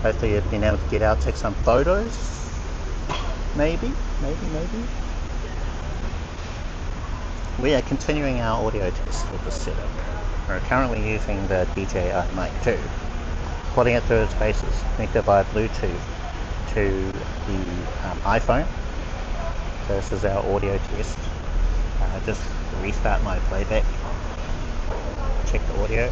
Hopefully you've been able to get out, take some photos. Maybe. We are continuing our audio test with this setup. We're currently using the DJi Mic 2, putting it through its paces, connected via Bluetooth to the iPhone. So this is our audio test. Just restart my playback, check the audio.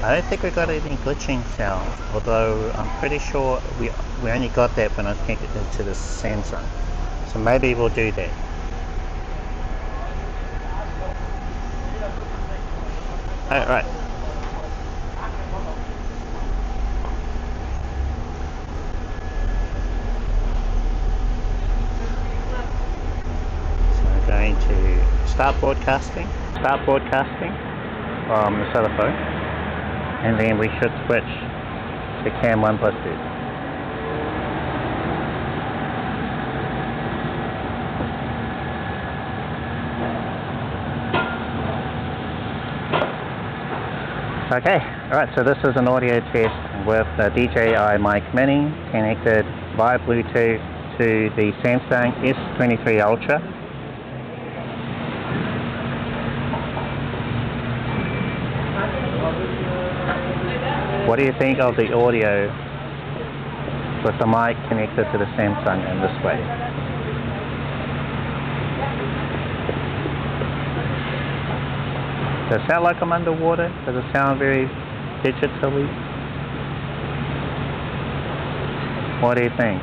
I don't think we got any glitching sound, although I'm pretty sure we only got that when I connected it to the Samsung. So maybe we'll do that. Alright. So I'm going to start broadcasting from the other phone, and then we should switch to cam 1 plus 2. Okay, alright, so this is an audio test with the DJi Mic Mini connected via Bluetooth to the Samsung S23 Ultra. What do you think of the audio with the mic connected to the Samsung in this way? Does it sound like I'm underwater? Does it sound very digitally? What do you think?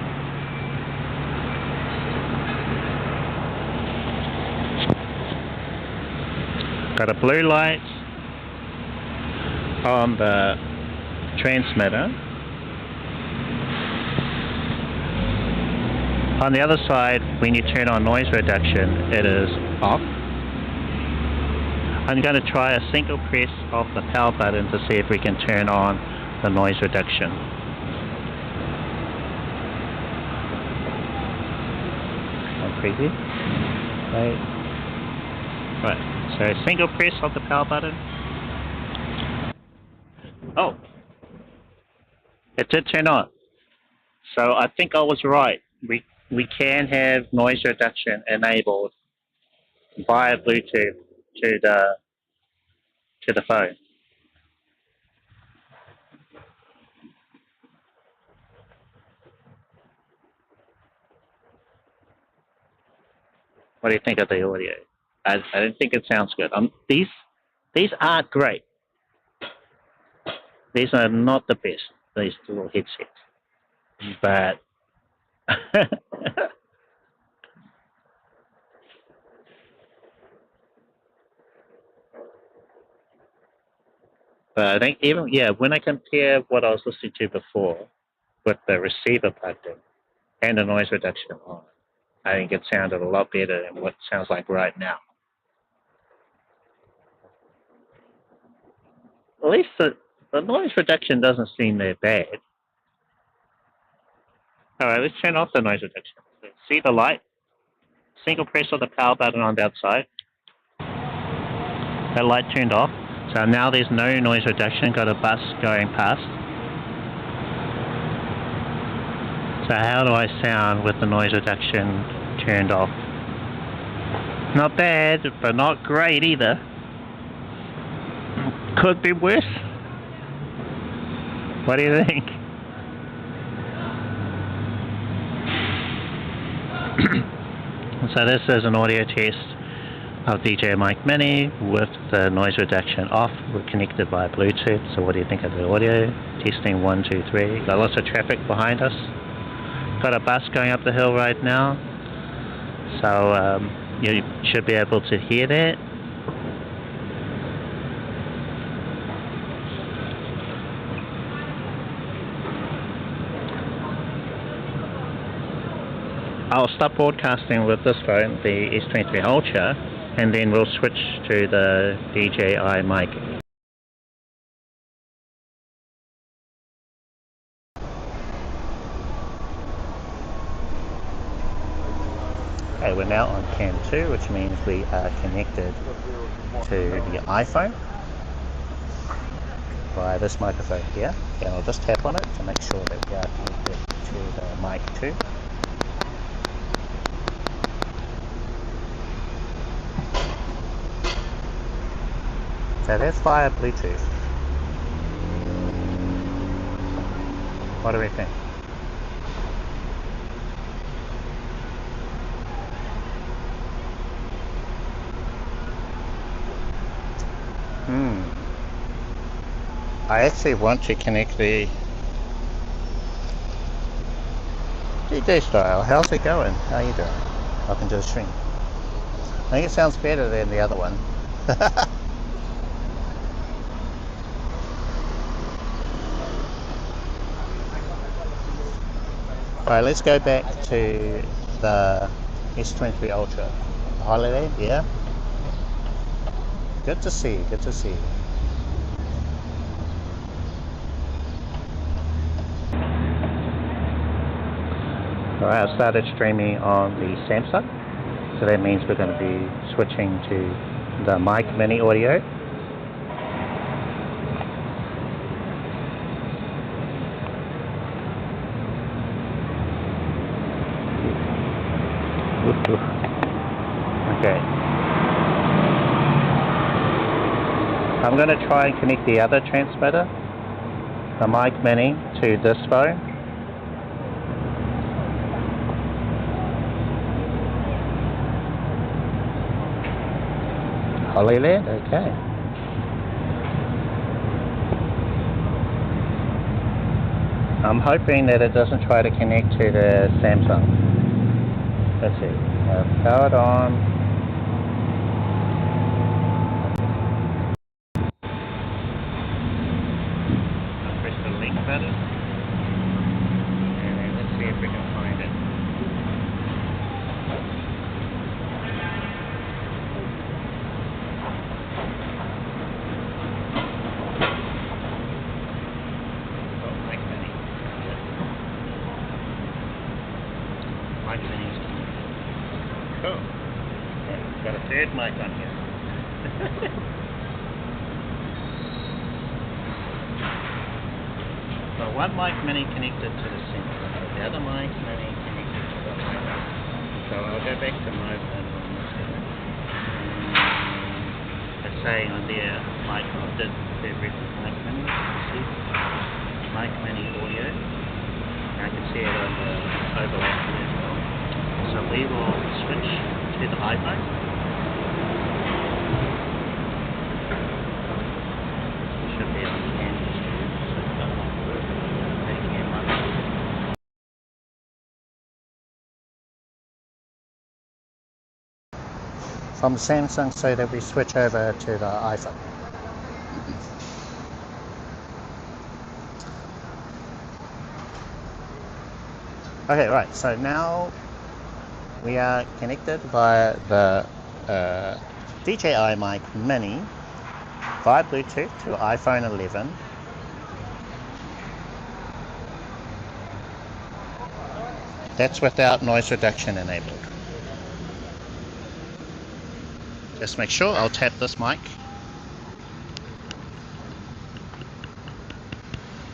Got a blue light on the transmitter. On the other side, when you turn on noise reduction, it is off. I'm going to try a single press of the power button to see if we can turn on the noise reduction. On preview. Right, so single press of the power button. Oh, it did turn on. So I think I was right. We can have noise reduction enabled via Bluetooth to the phone. What do you think of the audio? I don't think it sounds good. These aren't great. These are not the best, these little headsets. But but I think even, when I compare what I was listening to before with the receiver plugged in and the noise reduction on, I think it sounded a lot better than what it sounds like right now. At least the noise reduction doesn't seem that bad. Alright, let's turn off the noise reduction. See the light? Single press of the power button on the outside. That light turned off. So now there's no noise reduction, got a bus going past. So how do I sound with the noise reduction turned off? Not bad, but not great either. Could be worse. What do you think? So this is an audio test our DJi Mic Mini with the noise reduction off. We're connected via Bluetooth, so what do you think of the audio? Testing 1, 2, 3. Got lots of traffic behind us. Got a bus going up the hill right now, so you should be able to hear that. I'll stop broadcasting with this phone, the S23 Ultra, and then we'll switch to the DJi Mic. Okay, we're now on cam 2, which means we are connected to the iPhone via this microphone here. And I'll just tap on it to make sure that we are connected to the mic 2. So that's via Bluetooth. What do we think? I actually want to connect the DJ style. How's it going? How are you doing? Welcome to the stream. I think it sounds better than the other one. Alright, let's go back to the S23 Ultra. Holiday, yeah? Good to see you, good to see you. Alright, I started streaming on the Samsung, so that means we're going to be switching to the Mic Mini audio. Okay. I'm going to try and connect the other transmitter, the Mic Mini, to this phone. Holyland, okay. I'm hoping that it doesn't try to connect to the Samsung. Let's see. Powered on. I'll press the link button. And then let's see if we can find it. Oh, Mic Mini. Mic Mini. Cool. Yeah, got a third mic on here. So one Mic Mini connected to the center, the other Mic Mini connected to the iPhone. So I'll go back to mode on this one. It's saying on there, Mic did favorite Mic Mini. See? Mic Mini audio. I can see it on the overlap here as well. So we will switch to the iPhone. Should be on cam 2. So we've got cam 1. From Samsung, so that we switch over to the iPhone. Okay, right, so now we are connected via the DJi Mic Mini via Bluetooth to iPhone 11. That's without noise reduction enabled. Just make sure, I'll tap this mic.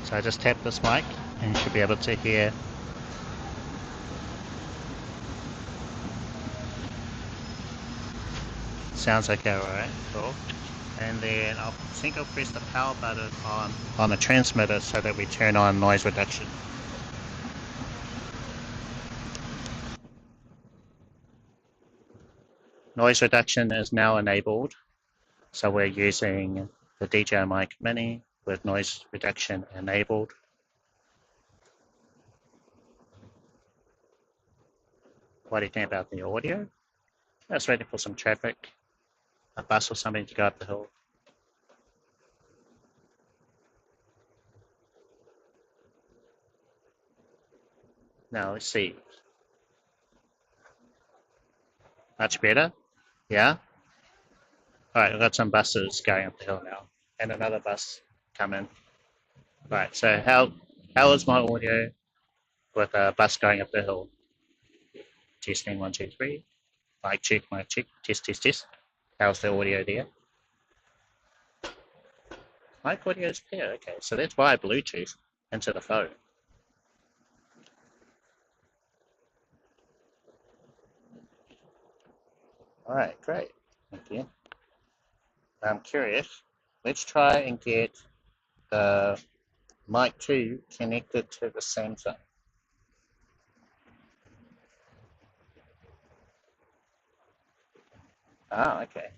So I just tap this mic and you should be able to hear. Sounds okay, alright, cool. And then I think I'll press the power button on the transmitter so that we turn on noise reduction. Noise reduction is now enabled, so we're using the DJi Mic Mini with noise reduction enabled. What do you think about the audio? I was waiting for some traffic, a bus or something to go up the hill. Now let's see. Much better? Yeah? Alright, we've got some buses going up the hill now. And another bus coming. Right, so how is my audio with a bus going up the hill? Testing 1, 2, 3. Mic check, test, test. How's the audio there? Mic audio is clear, okay. So that's via Bluetooth into the phone. Alright, great. Thank you. I'm curious. Let's try and get the Mic 2 connected to the Samsung. Ah, okay.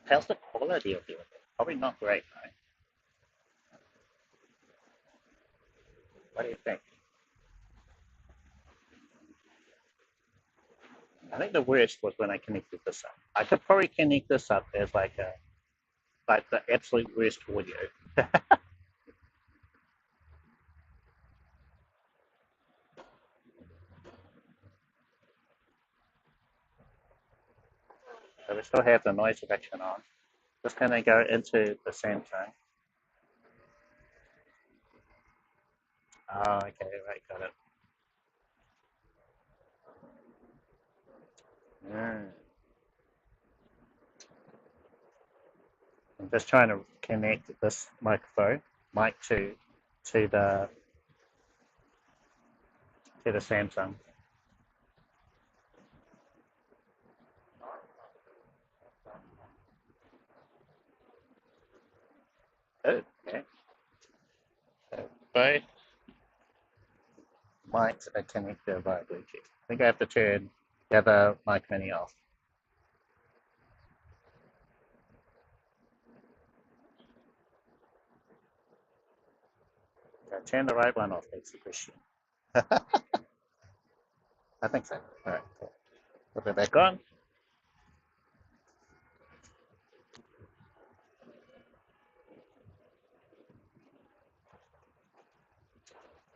How's the quality of the audio? Probably not great, right? What do you think? I think the worst was when I connected this up. I could probably connect this up as like the absolute worst audio. So we still have the noise reduction on. Just gonna go into the Samsung. Oh, okay, right, got it. I'm just trying to connect this microphone, mic 2, to the Samsung. Oh, okay. So both mics are connected via Bluetooth. I think I have to turn the other mic mini off. Turn the right one off, that's the question. I think so. All right, cool. Put it back on.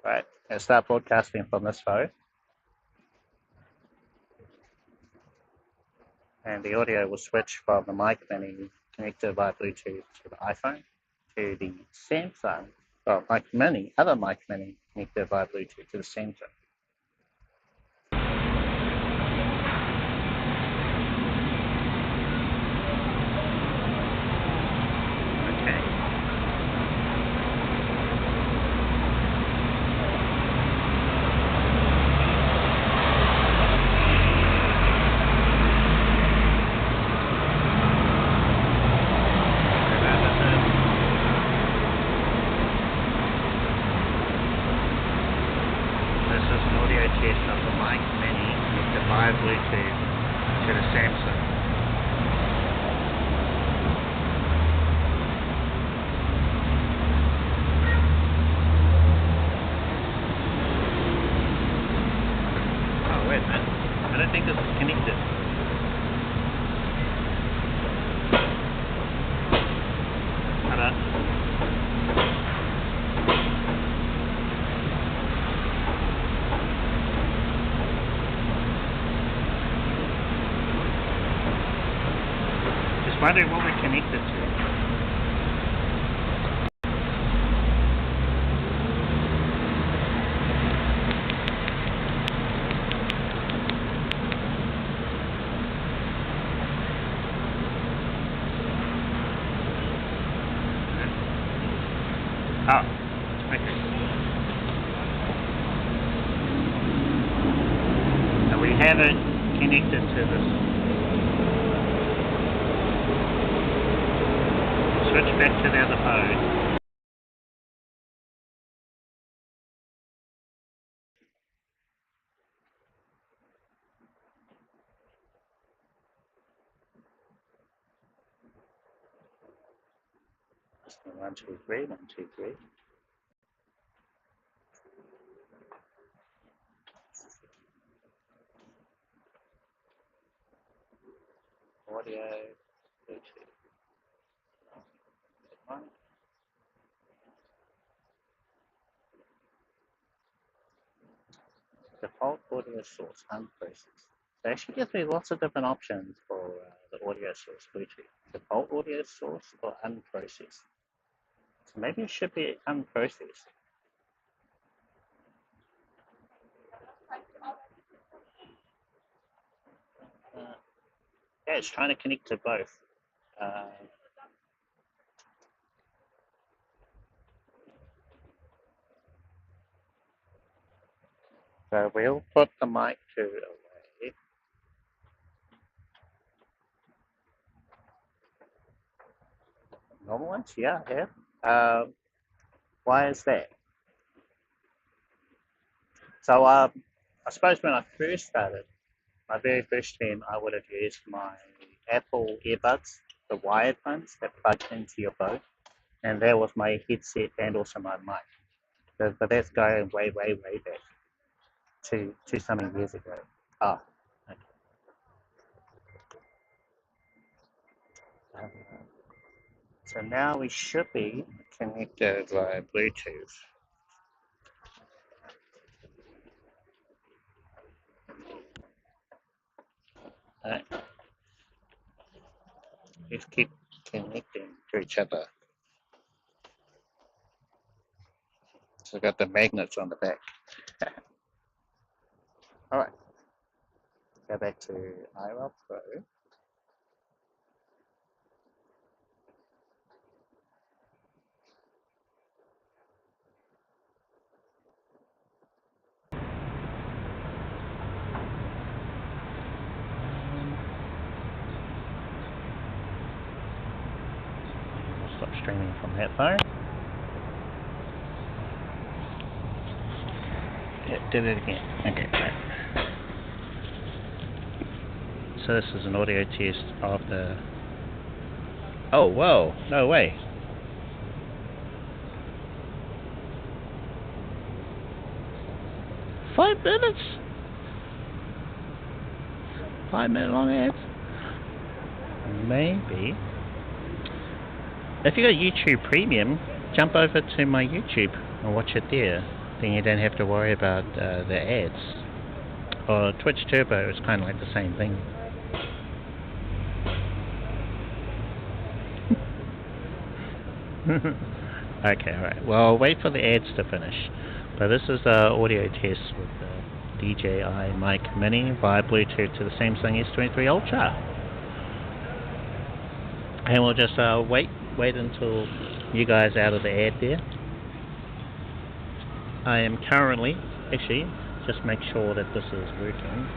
Right, I'll start broadcasting from this phone. And the audio will switch from the mic mini connected via Bluetooth to the iPhone to the Samsung, mic mini, other mic mini connected via Bluetooth to the Samsung. Test of the mic mini connected via Bluetooth to the Samsung. Oh, wait a minute. I don't think this is connected. Hold on. Wondering what we're connected to. Oh, okay. So we have it connected to this. Switch back to the other phone. Testing 1, 2, 3, 1, 2, 3. Audio, Bluetooth. Default audio source, unprocessed. It actually gives me lots of different options for the audio source Bluetooth. Default audio source or unprocessed. So maybe it should be unprocessed. Yeah, it's trying to connect to both. So we'll put the mic to away. Normal ones? Yeah, yeah. Why is that? So I suppose when I first started, my very first stream, I would have used my Apple earbuds, the wired ones that plug into your phone, and that was my headset and also my mic. But that's going way, way, way back to something years ago. Ah, okay. So now we should be connected via Bluetooth. Right. Let's keep connecting to each other. So we've got the magnets on the back. All right. Go back to IRL Pro. We'll stop streaming from that phone. Yeah, did it again. Okay, great. So this is an audio test of the... Oh, whoa, no way. Five minutes? 5-minute long ads? Maybe. If you got YouTube Premium, jump over to my YouTube and watch it there. Then you don't have to worry about the ads. Or Twitch Turbo is kind of like the same thing. Okay, alright. Well, I'll wait for the ads to finish. But this is the audio test with the DJi Mic Mini via Bluetooth to the Samsung S23 Ultra. And we'll just wait until you guys are out of the ad there. I am currently, actually, just make sure that this is working.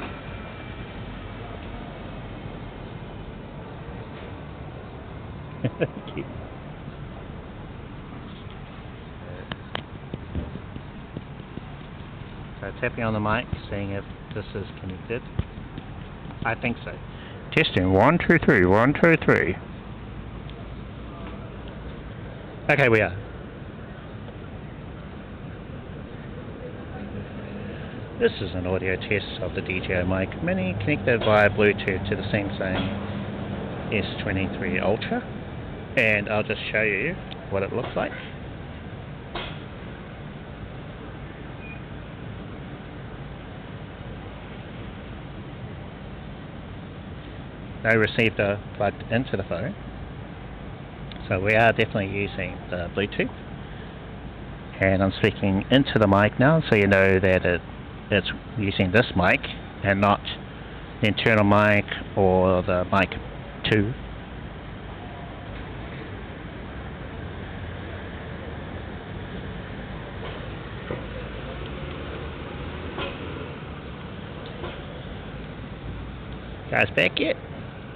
So tapping on the mic, seeing if this is connected. I think so. Testing 1, 2, 3, 1, 2, 3. Okay, we are. This is an audio test of the DJi Mic Mini connected via Bluetooth to the Samsung S23 Ultra, and I'll just show you what it looks like. No receiver plugged into the phone, so we are definitely using the Bluetooth, and I'm speaking into the mic now, so you know that it's using this mic and not the internal mic or the mic 2. Guys back yet?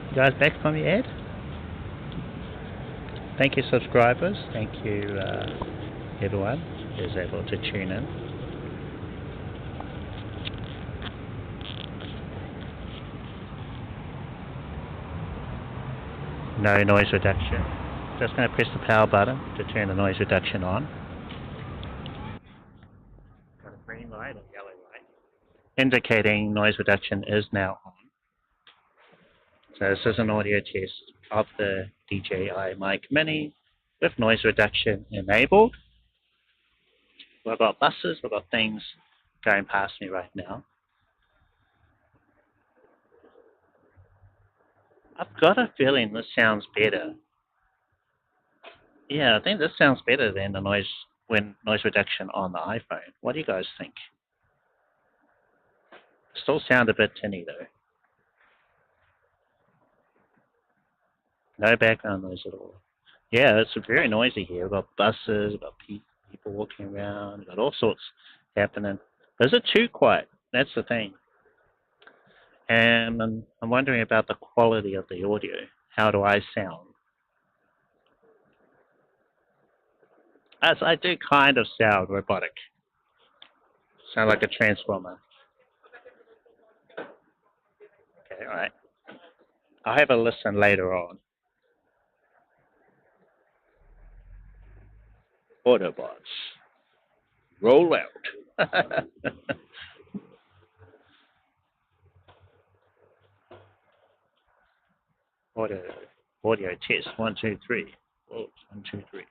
You guys back from your ad? Thank you subscribers, thank you everyone who's able to tune in. No noise reduction. Just going to press the power button to turn the noise reduction on. Got a green light or yellow light indicating noise reduction is now on. So this is an audio test of the DJi Mic Mini with noise reduction enabled. We've got buses, we've got things going past me right now. I've got a feeling this sounds better. Yeah, I think this sounds better than the noise reduction on the iPhone. What do you guys think? Still sound a bit tinny though. No background noise at all. Yeah, it's very noisy here. We've got buses, we've got people walking around, we've got all sorts happening. Is it too quiet? That's the thing. And I'm wondering about the quality of the audio. How do I sound? As I do kind of sound robotic. Sound like a transformer. Okay, alright. I'll have a listen later on. Autobots, roll out. Audio test, 1, 2, 3. Whoa, 1, 2, 3.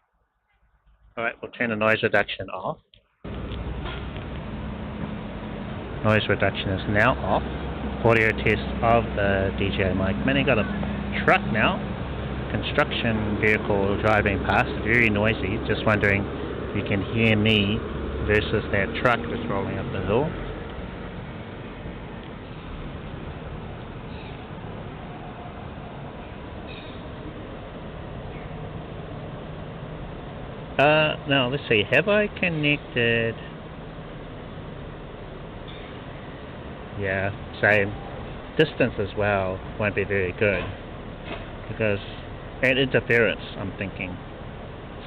Alright, we'll turn the noise reduction off. Noise reduction is now off. Audio test of the DJi Mic Mini. Got a truck now. Construction vehicle driving past, very noisy. Just wondering if you can hear me versus that truck that's rolling up the hill. Now let's see, have I connected? Yeah, same. Distance as well won't be very good because and interference, I'm thinking.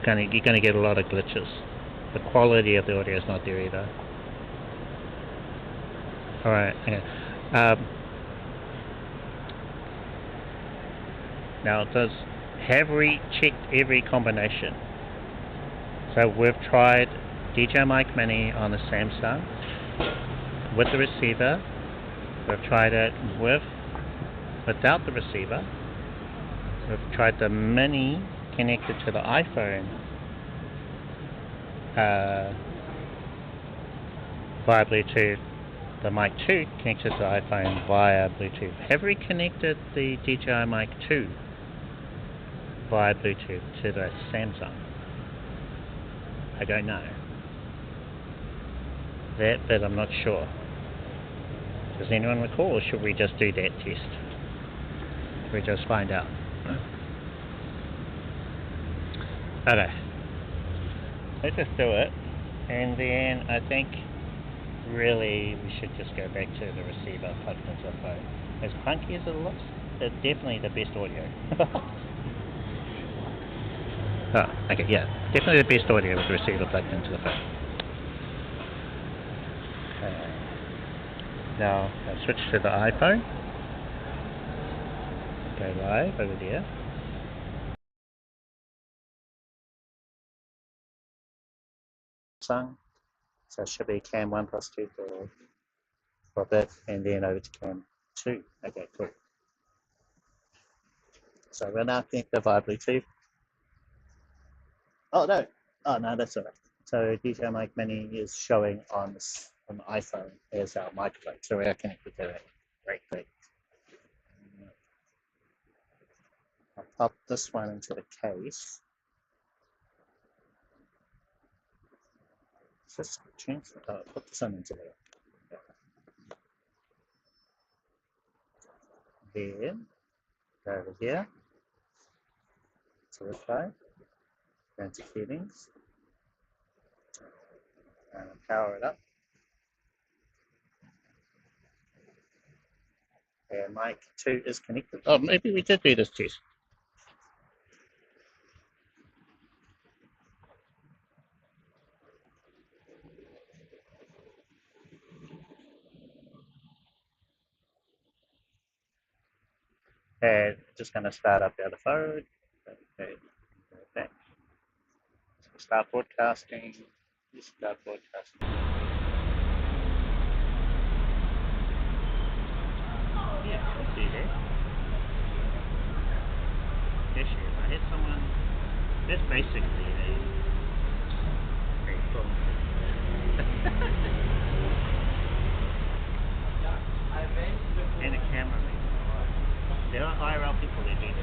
You're going to get a lot of glitches. The quality of the audio is not there either. Alright, okay. Now have we checked every combination? So we've tried DJi Mic Mini on the Samsung with the receiver. We've tried it without the receiver. We've tried the Mini connected to the iPhone via Bluetooth. The Mic 2 connected to the iPhone via Bluetooth. Have we connected the DJi Mic 2 via Bluetooth to the Samsung? I don't know. That bit I'm not sure. Does anyone recall, or should we just do that test? Should we just find out? Okay. Let's just do it. And then I think really we should just go back to the receiver plugged into the phone. As clunky as it looks, it's definitely the best audio. Oh, okay, yeah. Definitely the best audio with the receiver plugged into the phone. Now, I'll switch to the iPhone. Go live over there. So it should be cam 1 plus 2 for a bit, and then over to cam 2. Okay, cool. So we're now connected via Bluetooth. Oh no, that's alright. So DJi Mic Mini is showing on the iPhone as our microphone. So we are connected to that. Great. I'll pop this one into the case. Just put this one into there. Then go over here to this side. Go into settings and power it up. And Mic 2 is connected. Oh, maybe we did do this test. And just going to start up the other phone. Okay. Start broadcasting. Start broadcasting. Yeah, I'll see there. There she is. I had someone. That's basically a phone. And a cameraman. There are IRL people that do that.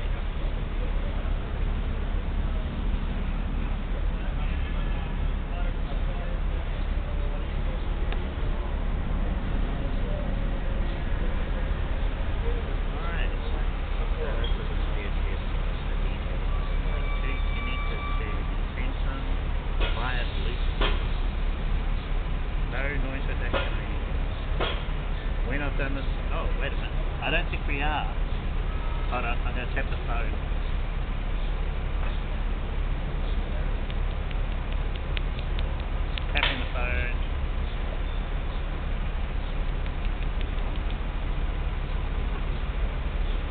When I've done this, oh wait a minute, I don't think we are. Hold on, I'm going to tap the phone. Tapping the phone.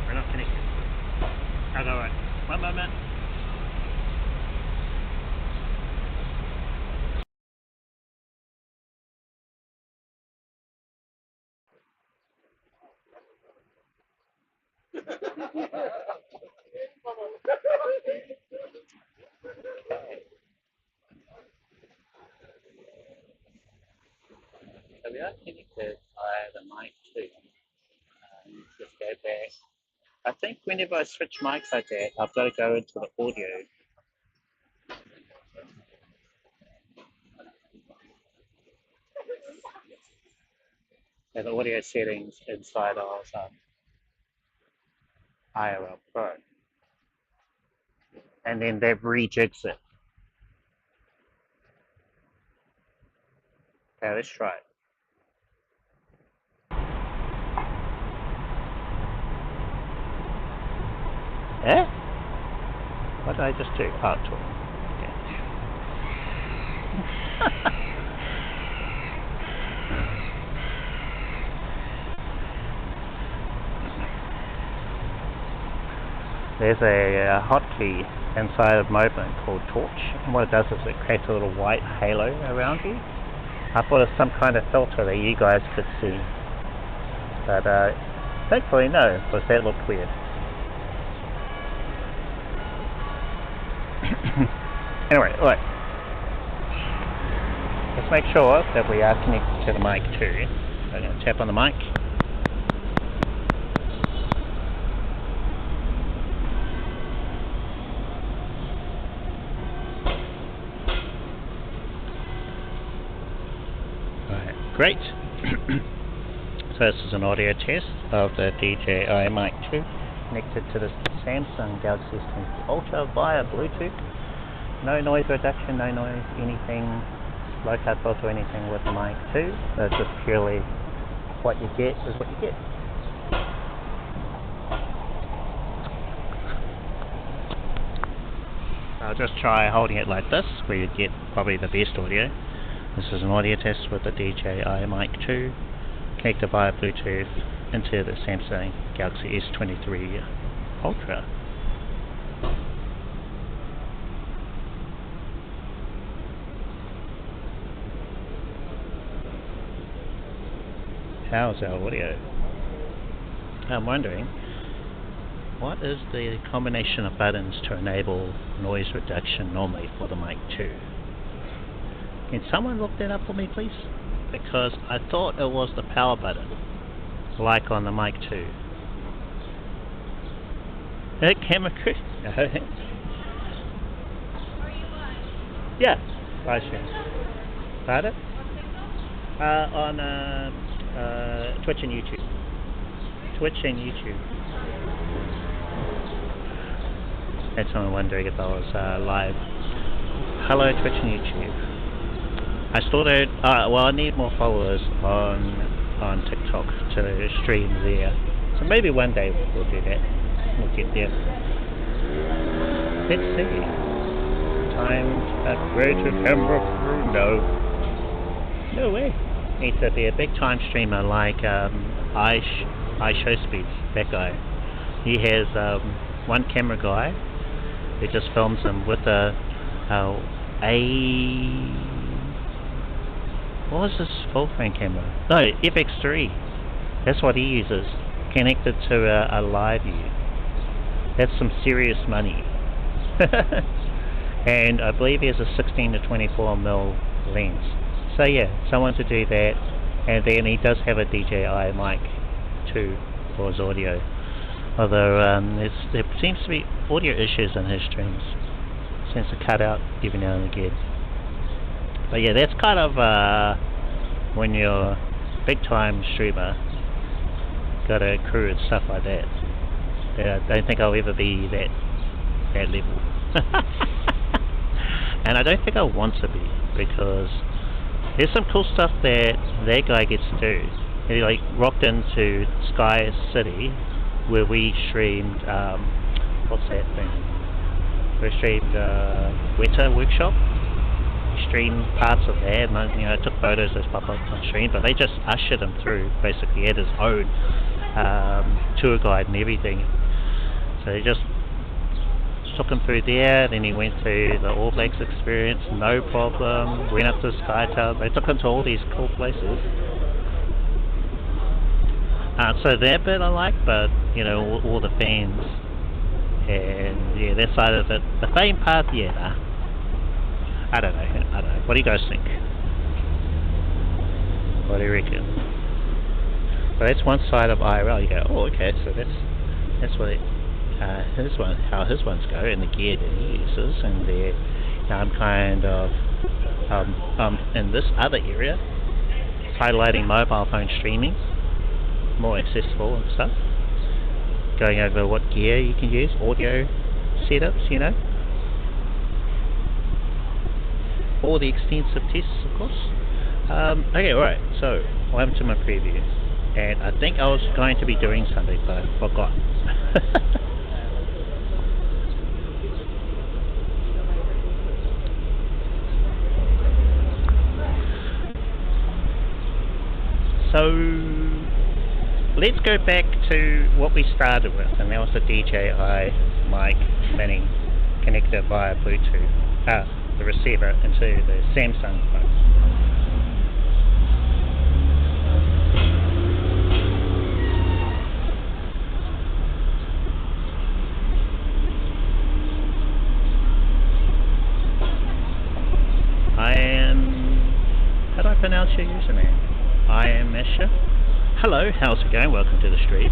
We're not connected. Oh, alright, one moment. So we are connected via the mic too. Just go back. I think whenever I switch mics like that, I've got to go into the audio. So the audio settings inside of IRL Pro. And then that rejigs it. Okay, let's try it. Eh? What did I just do? Oh, talk. Okay. There's a hotkey inside of Movement called Torch, and what it does is it creates a little white halo around you. I thought it was some kind of filter that you guys could see, but thankfully no, because that looked weird. Anyway, right. Let's make sure that we are connected to the mic too. I'm going to tap on the mic. Great. So this is an audio test of the DJi Mic 2 connected to the Samsung Galaxy S23 Ultra via Bluetooth. No noise reduction, no noise anything, LowCut filter, anything with the mic 2. So it's just purely what you get is what you get. I'll just try holding it like this, where you get probably the best audio. This is an audio test with the DJi Mic 2 connected via Bluetooth into the Samsung Galaxy S23 Ultra. How's our audio? I'm wondering, what is the combination of buttons to enable noise reduction normally for the Mic 2? Can someone look that up for me, please? Because I thought it was the power button, like on the Mic 2. Camera crew? Yeah, live stream. Pardon? On Twitch and YouTube. Twitch and YouTube. Had someone wondering if I was live. Hello, Twitch and YouTube. I still don't. Well, I need more followers on TikTok to stream there. So maybe one day we'll do that. We'll get there. Let's see. Time to upgrade to camera crew. No way. Needs to be a big time streamer like iShowSpeed. That guy. He has one camera guy who just films him with a what was this full frame camera? No, FX3. That's what he uses, connected to a live view. That's some serious money. And I believe he has a 16 to 24mm lens. So yeah, someone to do that. And then he does have a DJi mic too for his audio. Although there seems to be audio issues in his streams. Seems to cut out every now and again. But yeah, that's kind of when you're a big time streamer, got a crew and stuff like that. I don't think I'll ever be that level. And I don't think I want to be, because there's some cool stuff that guy gets to do. He like rocked into Sky City where we streamed what's that thing? We streamed Weta Workshop. We streamed parts of that, and I took photos that pop up on stream, but they just ushered him through. Basically, he had his own tour guide and everything. So they just took him through there, then he went to the All Blacks experience, no problem, went up to Sky Tower. They took him to all these cool places. So that bit I like, but all the fans, and yeah, that side of it, the fame part, yeah, nah. I don't know, what do you guys think? What do you reckon? But that's one side of IRL. You go, oh, okay, so that's what how his ones go, and the gear that he uses, and there, I'm kind of in this other area, highlighting mobile phone streaming, more accessible and stuff. Going over what gear you can use, audio setups, all the extensive tests, of course. Okay, alright, so welcome to my preview, and I think I was going to be doing something, but I forgot. So let's go back to what we started with, and that was the DJi Mic Mini connected via Bluetooth, the receiver into the Samsung phone. How do I pronounce your username? I am Mesha. Hello, how's it going? Welcome to the stream.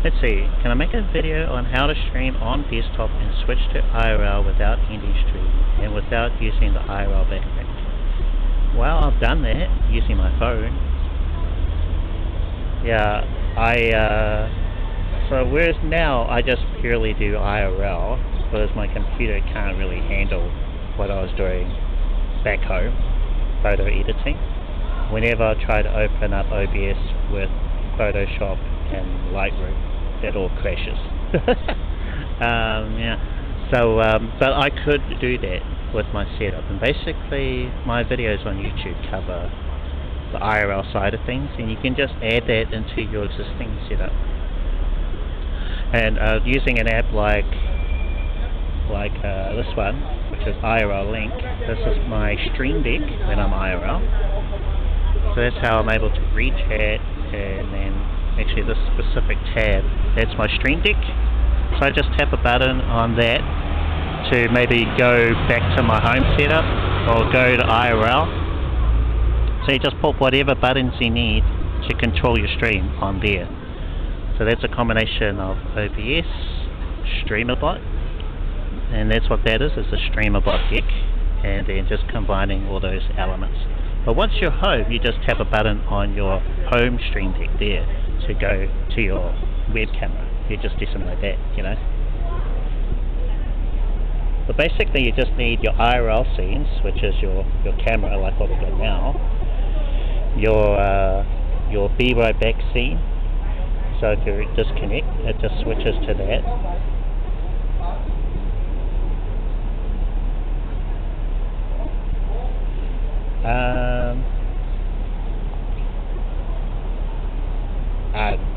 Let's see, can I make a video on how to stream on desktop and switch to IRL without ending stream and without using the IRL backpack? Well, I've done that using my phone. Yeah, so whereas now I just purely do IRL because my computer can't really handle what I was doing back home, photo editing. Whenever I try to open up OBS with Photoshop and Lightroom, it all crashes. Yeah. So, but I could do that with my setup, and basically my videos on YouTube cover the IRL side of things, and you can just add that into your existing setup. And using an app like this one, which is IRL Link. This is my Stream Deck when I'm IRL. So that's how I'm able to read chat, and then actually this specific tab, that's my Stream Deck. So I just tap a button on that to maybe go back to my home setup or go to IRL. So you just put whatever buttons you need to control your stream on there. So that's a combination of OBS, StreamerBot, and that's what that is a StreamerBot deck, and then just combining all those elements. But once you're home, you just tap a button on your home Stream Deck there to go to your web camera. You just do something like that, But basically you just need your IRL scenes, which is your camera, like what we've got now, your be right back scene. So if you disconnect, it just switches to that.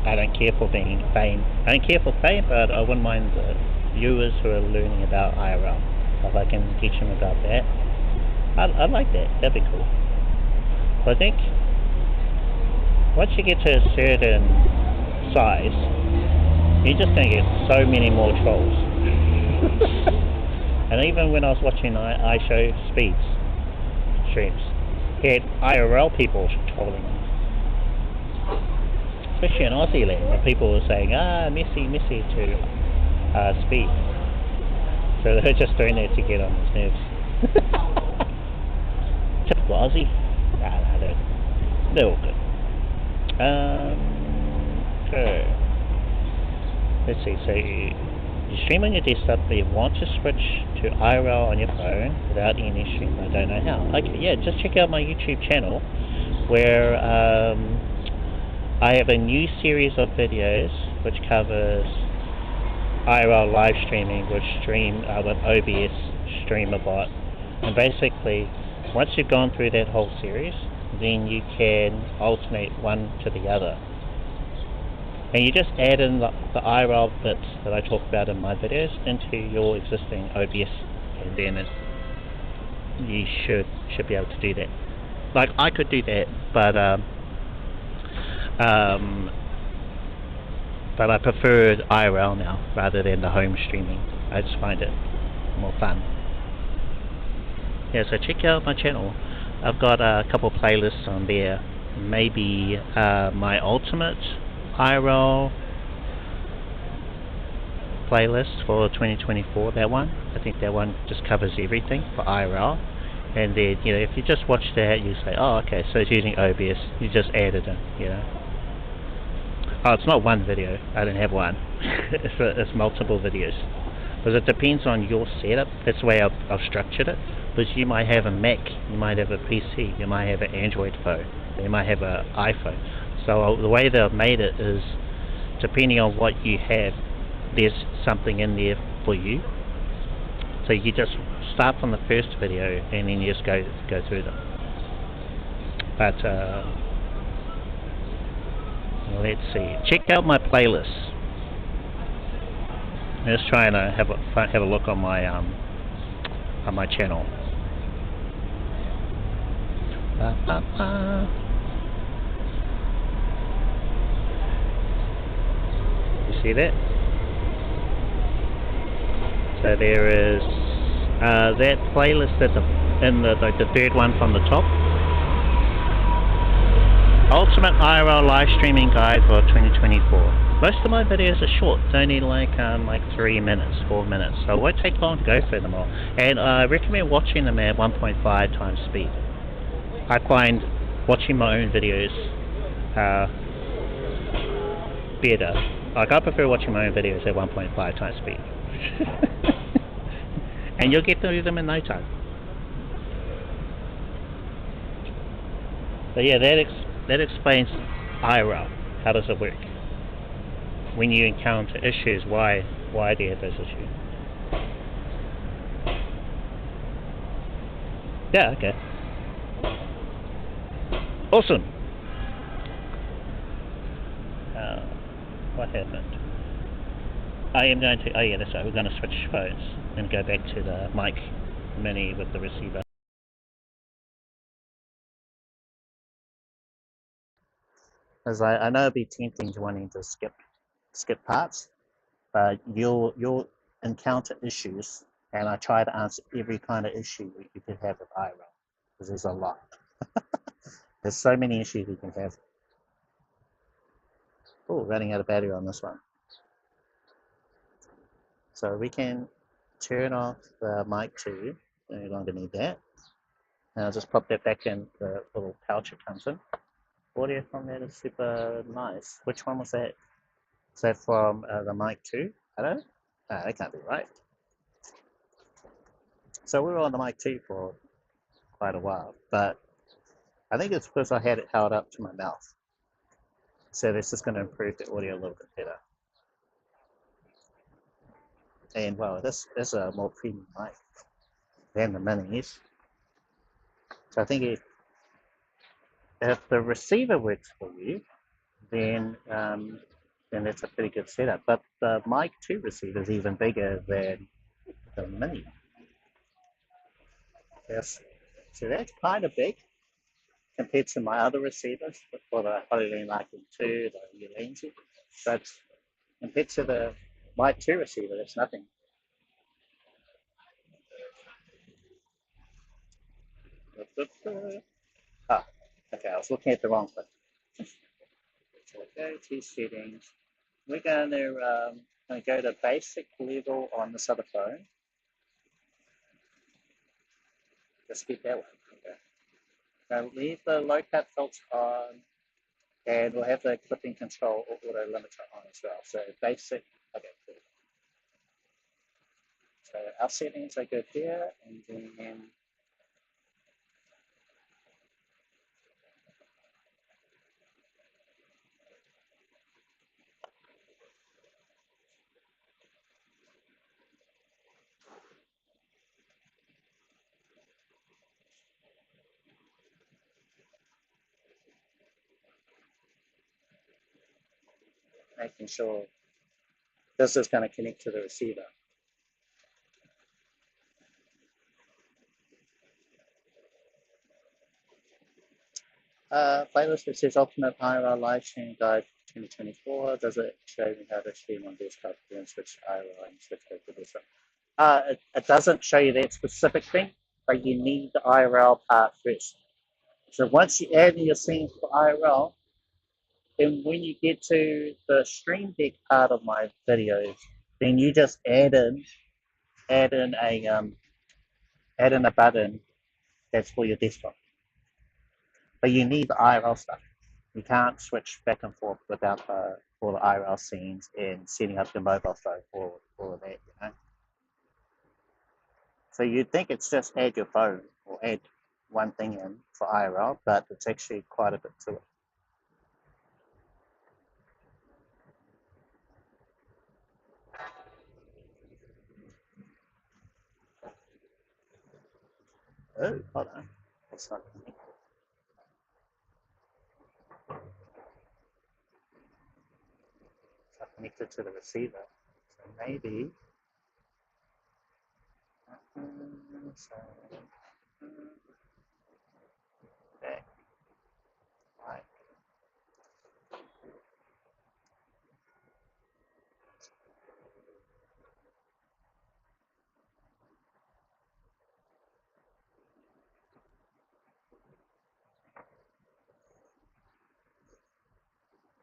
I don't care for being fame. I don't care for fame, but I wouldn't mind the viewers who are learning about IRL. So if I can teach them about that. I like that. That'd be cool. I think once you get to a certain size, you're just going to get so many more trolls. And even when I was watching iShow Speeds streams, he had IRL people trolling him. Especially in Aussie land, where people were saying, Messi to Speed. So they're just doing that to get on his nerves. Typical Aussie. Nah, they're all good. Okay. Let's see, so you stream on your desktop, but you want to switch to IRL on your phone without any stream. I don't know how. Okay, yeah, just check out my YouTube channel where I have a new series of videos which covers IRL live streaming with OBS Streamer Bot. And basically, once you've gone through that whole series, then you can alternate one to the other. And you just add in the IRL bits that I talk about in my videos into your existing OBS, and then you should be able to do that. Like, I could do that, but I prefer IRL now rather than the home streaming. I just find it more fun. Yeah, so check out my channel. I've got a couple playlists on there. Maybe my ultimate IRL playlist for 2024, that one. I think that one just covers everything for IRL. And then, you know, if you just watch that, you say, oh, okay, so it's using OBS. You just add it in, you know. Oh, it's not one video. I don't have one. it's multiple videos. Because it depends on your setup. That's the way I've structured it. Because you might have a Mac, you might have a PC, you might have an Android phone, you might have an iPhone. So the way they've made it is, depending on what you have, there's something in there for you. So you just start from the first video and then you just go through them. But let's see. Check out my playlists. I'm just trying to have a look on my channel. You see that? So there is that playlist at the third one from the top. Ultimate IRL live streaming guide for 2024. Most of my videos are short. It's only like 3 minutes, 4 minutes. So it won't take long to go through them all. And I recommend watching them at 1.5 times speed. I find watching my own videos better. Like, I prefer watching my own videos at 1.5 times speed. And you'll get through them in no time. So yeah, that explains IRL. How does it work? When you encounter issues, why do you have those issues? Yeah, okay. Awesome. What happened? I am going to, oh yeah, that's right, we're going to switch phones and go back to the Mic Mini with the receiver. As I know it'd be tempting to wanting to skip parts, but you'll encounter issues, and I try to answer every kind of issue you could have with IRL, because there's a lot. There's so many issues you can have. Oh, running out of battery on this one. So we can turn off the mic 2, no longer need that. And I'll just pop that back in the little pouch it comes in. Audio from that is super nice. Which one was that? Is that from the mic 2? I don't know. Ah, that can't be right. So we were on the mic 2 for quite a while, but I think it's because I had it held up to my mouth. So this is going to improve the audio a little bit better. And well, this is a more premium mic than the minis. So I think if the receiver works for you, then that's a pretty good setup. But the mic 2 receiver is even bigger than the mini. Yes. So that's kind of big compared to my other receivers, for the Hollywood Marking 2, the Ulenzi. But compared to the Mic 2 receiver, that's nothing. Oh, okay, I was looking at the wrong one. So go to settings. We're going to go to basic level on this other phone. Just keep that one. Okay. Now leave the low cut filter on, and we'll have the clipping control or auto limiter on as well. So basic. Okay, cool. So our settings are good here, and then making sure this is going to connect to the receiver. Playlist that says Ultimate IRL Live Stream Guide 2024. Does it show me how to stream on desktop and switch IRL and switch back to desktop? It doesn't show you that specific thing, but you need the IRL part first. So once you add in your scenes for IRL, then when you get to the stream deck part of my videos, then you just add in a button that's for your desktop. But you need the IRL stuff. You can't switch back and forth without all the IRL scenes and setting up your mobile phone for all of that, you know. So you'd think it's just add your phone or add one thing in for IRL, but it's actually quite a bit to it. Oh, hold on. That's not connected. It's not connected to the receiver. So maybe. So, back. Right.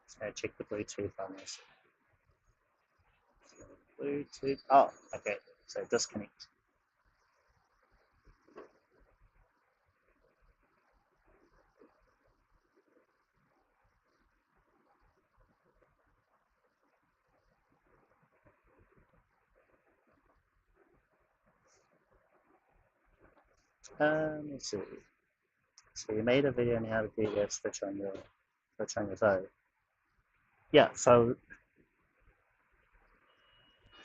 So check the Bluetooth on this. Bluetooth. Oh, okay. So disconnect. Let's see. So you made a video on how to do that switch on your phone. Yeah. So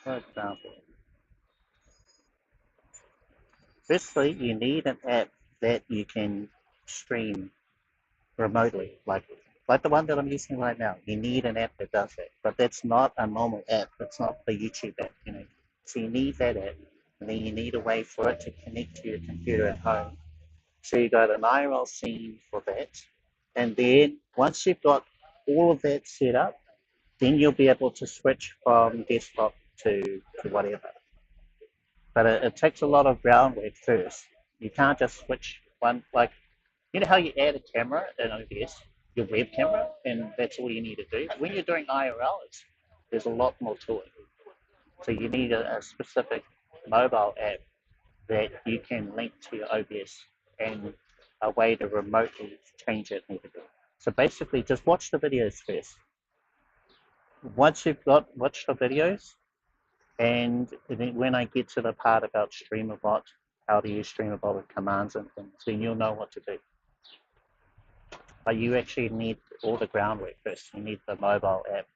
for example, firstly, you need an app that you can stream remotely, like the one that I'm using right now. You need an app that does that, but that's not a normal app. It's not the YouTube app, you know. So you need that app, and then you need a way for it to connect to your computer at home. So you got an IRL scene for that, and then once you've got all of that set up, then you'll be able to switch from desktop to whatever. But it takes a lot of groundwork first. You can't just switch one, like, you know how you add a camera in OBS, your web camera, and that's all you need to do? When you're doing IRL, there's a lot more to it. So you need a specific mobile app that you can link to your OBS and a way to remotely change it and everything. So basically, just watch the videos first. Once you've watched the videos, and then when I get to the part about StreamerBot, how to use StreamerBot with commands and things, then you'll know what to do. But you actually need all the groundwork first. You need the mobile app.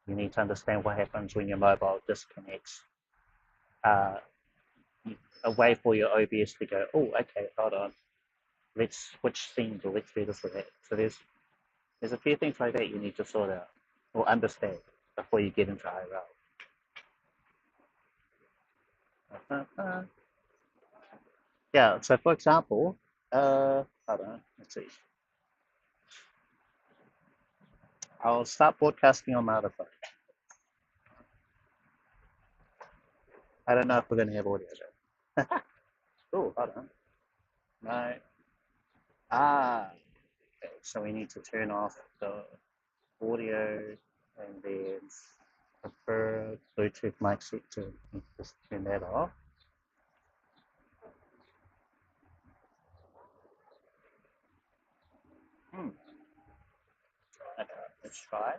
You need to understand what happens when your mobile disconnects. A way for your OBS to go, oh, okay, hold on. Let's switch scenes, or let's do this or that. So there's a few things like that you need to sort out or understand before you get into IRL. Yeah, so for example, Hold on, let's see. I'll start broadcasting on my other phone. I don't know if we're going to have audio though. Oh, hold on. No. Okay, so we need to turn off the audio and then prefer Bluetooth mic set to just turn that off. Okay, let's try.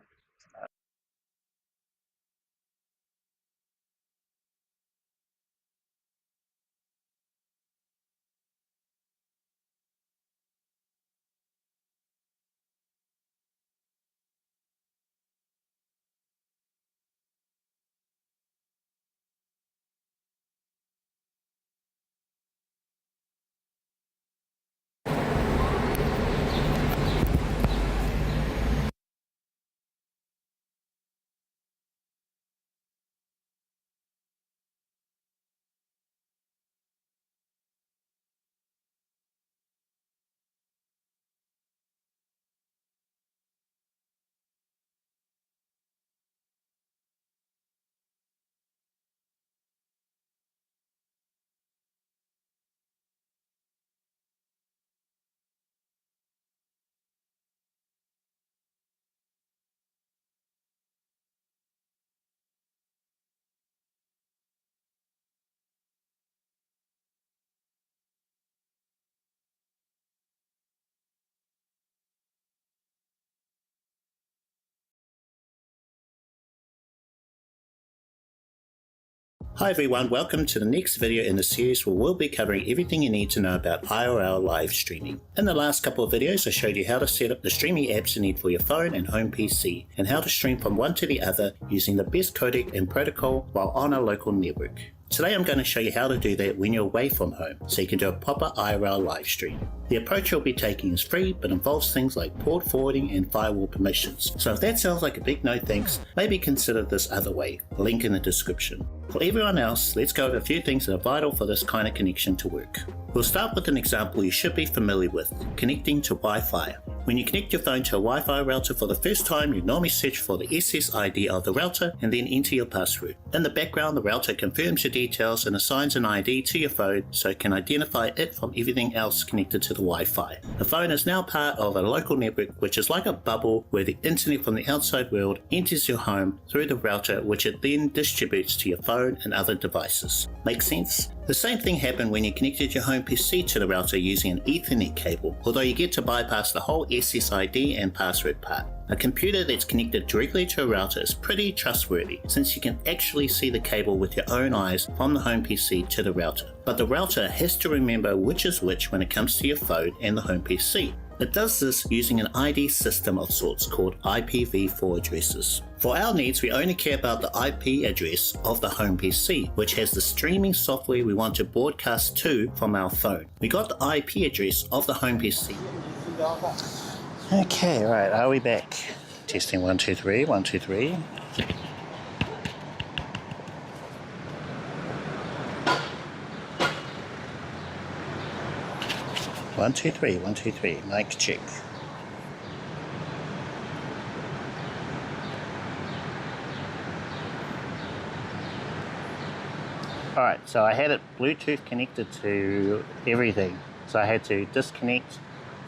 Hi everyone, welcome to the next video in the series where we'll be covering everything you need to know about IRL live streaming. In the last couple of videos I showed you how to set up the streaming apps you need for your phone and home PC and how to stream from one to the other using the best codec and protocol while on a local network. Today I'm going to show you how to do that when you're away from home so you can do a proper IRL live stream. The approach you'll be taking is free but involves things like port forwarding and firewall permissions. So if that sounds like a big no thanks, maybe consider this other way, link in the description. For everyone else, let's go over a few things that are vital for this kind of connection to work. We'll start with an example you should be familiar with, connecting to Wi-Fi. When you connect your phone to a Wi-Fi router for the first time, you normally search for the SSID of the router and then enter your password. In the background, the router confirms your details and assigns an ID to your phone so it can identify it from everything else connected to the Wi-Fi. The phone is now part of a local network which is like a bubble where the internet from the outside world enters your home through the router, which it then distributes to your phone and other devices. Make sense? The same thing happened when you connected your home PC to the router using an Ethernet cable, although you get to bypass the whole SSID and password part. A computer that's connected directly to a router is pretty trustworthy since you can actually see the cable with your own eyes from the home PC to the router. But the router has to remember which is which when it comes to your phone and the home PC. It does this using an ID system of sorts called IPv4 addresses. For our needs, we only care about the IP address of the home PC, which has the streaming software we want to broadcast to from our phone. We got the IP address of the home PC. Okay, right, are we back? Testing 1, 2, 3, 1, 2, 3. One, two, three, 1, 2, 3, mic check. Alright, so I had it Bluetooth connected to everything. So I had to disconnect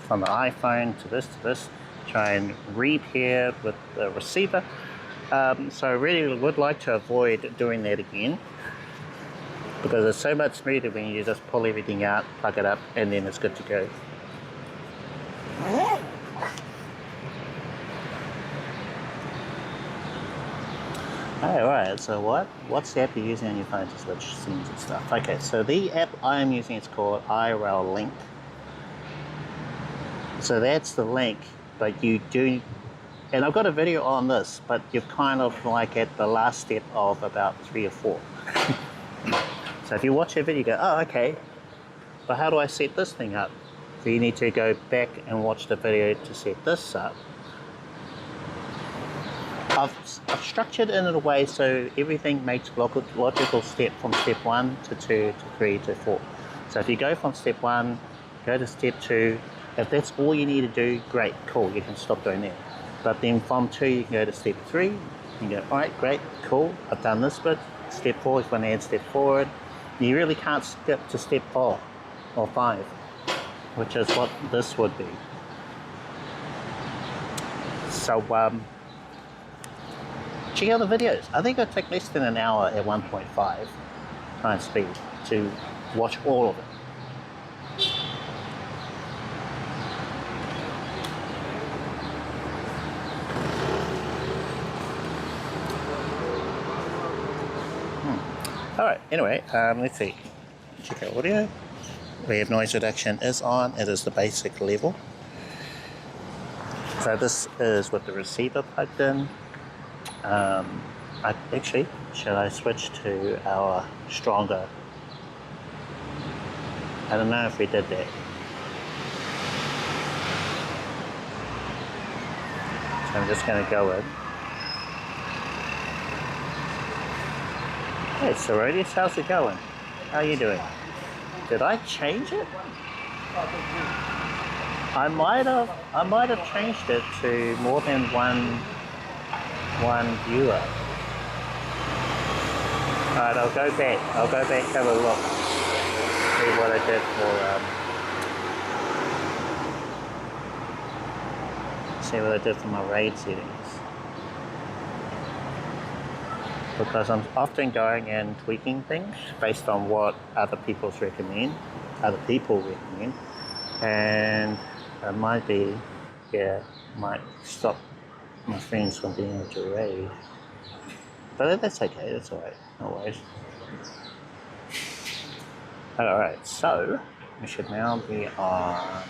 from the iPhone to this, try and repair with the receiver. So I really would like to avoid doing that again, because it's so much smoother when you just pull everything out, plug it up, and then it's good to go. Alright, so what's the app you're using on your phone to switch scenes and stuff? Okay, so the app I am using is called IRL Link. So that's the link, but you do, and I've got a video on this, but you're kind of like at the last step of about 3 or 4. So if you watch a video, you go, oh, okay, but how do I set this thing up? So you need to go back and watch the video to set this up. I've structured it in a way so everything makes logical step from step 1 to 2 to 3 to 4. So if you go from step 1 go to step 2. If that's all you need to do, great, cool, you can stop doing that. But then from 2 you can go to step 3. You can go, alright, great, cool, I've done this bit. Step 4, if you want to add step forward. You really can't skip to step 4 or 5, which is what this would be. So check out the videos. I think it'll take less than an hour at 1.5 times speed to watch all of it. Alright, anyway, let's see. Check out audio. We have noise reduction is on. It is the basic level. So this is with the receiver plugged in. Actually, should I switch to our stronger? I don't know if we did that. So I'm just going to go in. Hey Sororities, how's it going? How are you doing? Did I change it? I might have changed it to more than one viewer. Alright, I'll go back, have a look. See what I did for my RAID settings. Because I'm often going and tweaking things based on what other people recommend, and it might be, might stop my friends from being able to raid. But that's okay, that's alright, no worries. Alright, so we should now be on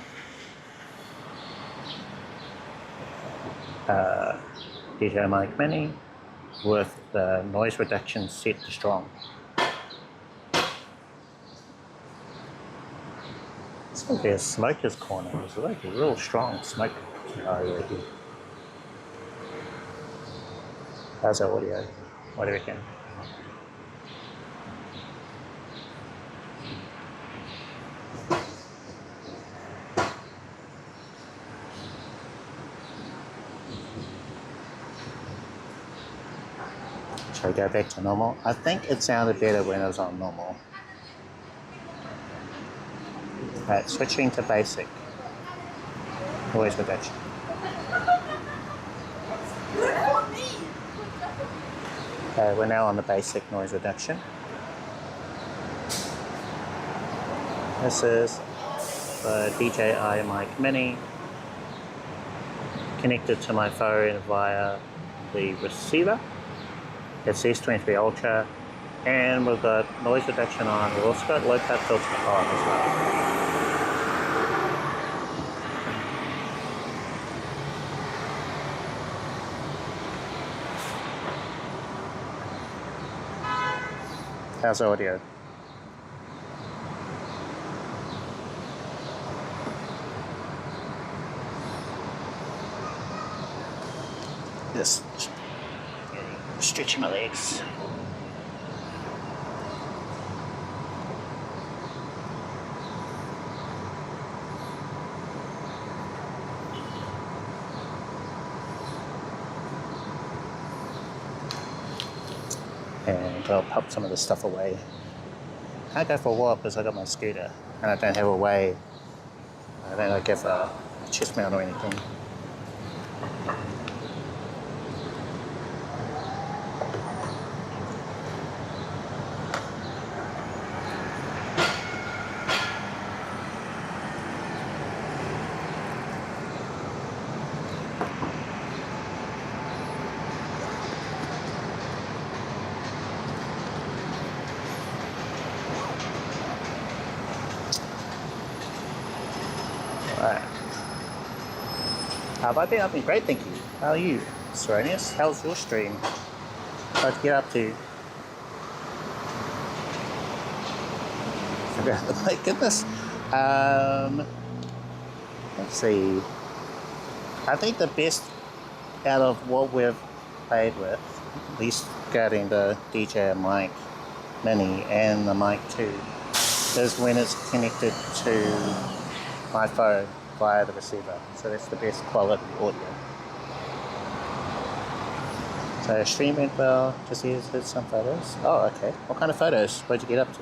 DJi Mic Mini with the noise reduction set to strong. It's like a smoker's corner. It's like a real strong smoke area here. How's our audio? What do you reckon? Shall we go back to normal? I think it sounded better when it was on normal. Right, switching to basic. Noise reduction. Okay, we're now on the basic noise reduction. This is the DJi Mic Mini connected to my phone via the receiver. It's S23 Ultra, and we've got noise reduction on. We've also got LowCut filter on as well. How's the audio? Just stretching my legs. And I'll pop some of the stuff away. Can't go for a walk because I got my scooter and I don't have a way. I don't like have a chest mount or anything. Alright. How about that? I've been great, thank you. How are you, Serenius? How's your stream? What to get up to? My goodness. Let's see. I think the best out of what we've played with, at least getting the DJi Mic Mini and the Mic 2, is when it's connected to my phone via the receiver. So that's the best quality audio. So stream went well, just edited some photos. Oh, okay. What kind of photos? What'd you get up to?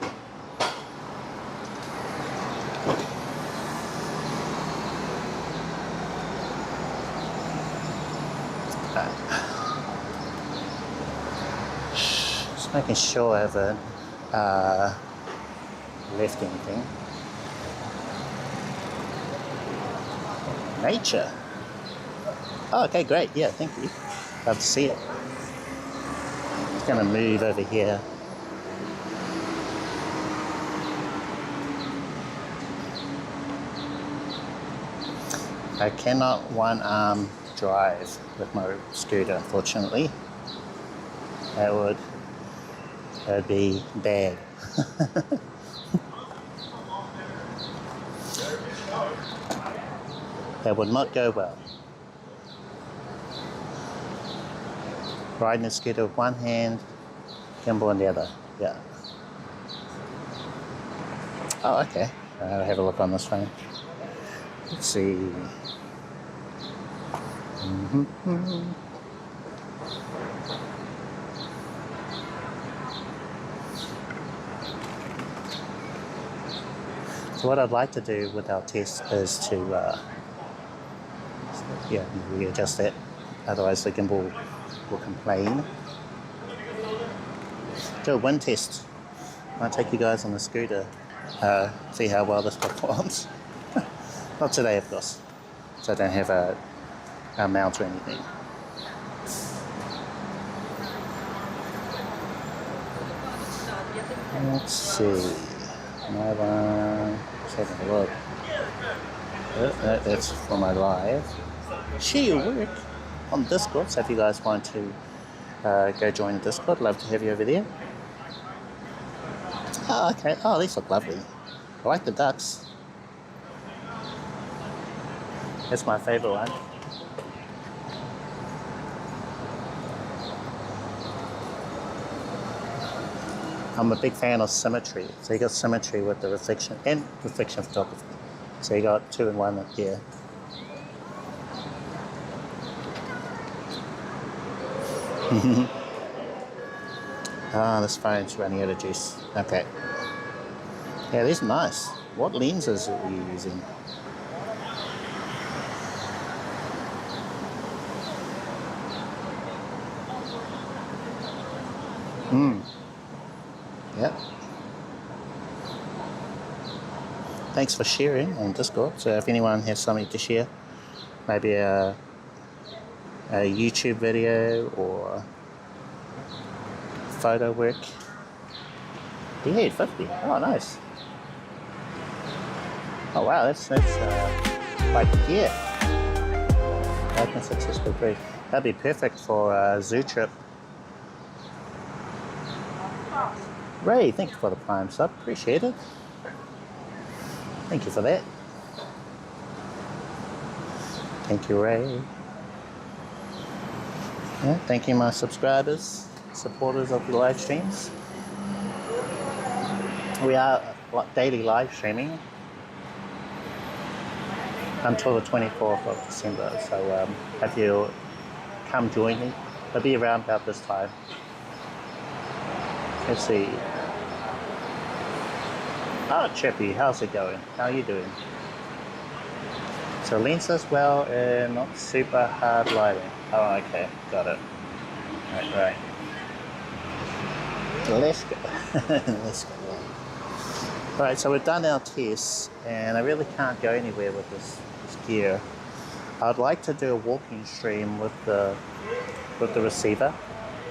Just making sure I haven't left anything. Nature. Oh, okay, great. Yeah, thank you. Love to see it. It's going to move over here. I cannot one-arm drive with my scooter, unfortunately. That would be bad. That would not go well. Riding a scooter with one hand, gimbal in the other. Yeah. Oh, okay. I'll have a look on this phone. Let's see. So what I'd like to do with our test is to readjust that, otherwise the gimbal will complain. Do a wind test. I'll take you guys on the scooter, see how well this performs. Not today, of course, so I don't have a mount or anything. Let's see. My one. Let's have a look. That's for my live. Share your work on Discord, so if you guys want to go join Discord, love to have you over there. Oh, okay. Oh, these look lovely. I like the ducks. That's my favorite one. I'm a big fan of symmetry. So you got symmetry with the reflection and reflection photography. So you got 2 in 1 here. Ah, this phone's running out of juice. Okay. Yeah, these are nice. What lenses are you using? Yep. Thanks for sharing on Discord. So if anyone has something to share, maybe a YouTube video or photo work. D850. Oh, nice. Oh wow, that's quite the gear. Open successful brief. That'd be perfect for a zoo trip. Ray, thank you for the Prime sub. Appreciate it. Thank you for that. Thank you, Ray. Yeah, thank you, my subscribers, supporters of the live streams. We are daily live streaming until the 24th of December. So if you come join me, I'll be around about this time. Let's see. Oh, Chippy, how's it going? How are you doing? So lenses well and not super hard lighting. Oh, okay, got it. Right. Let's go. Let's go. Alright, so we've done our tests, and I really can't go anywhere with this gear. I'd like to do a walking stream with the receiver,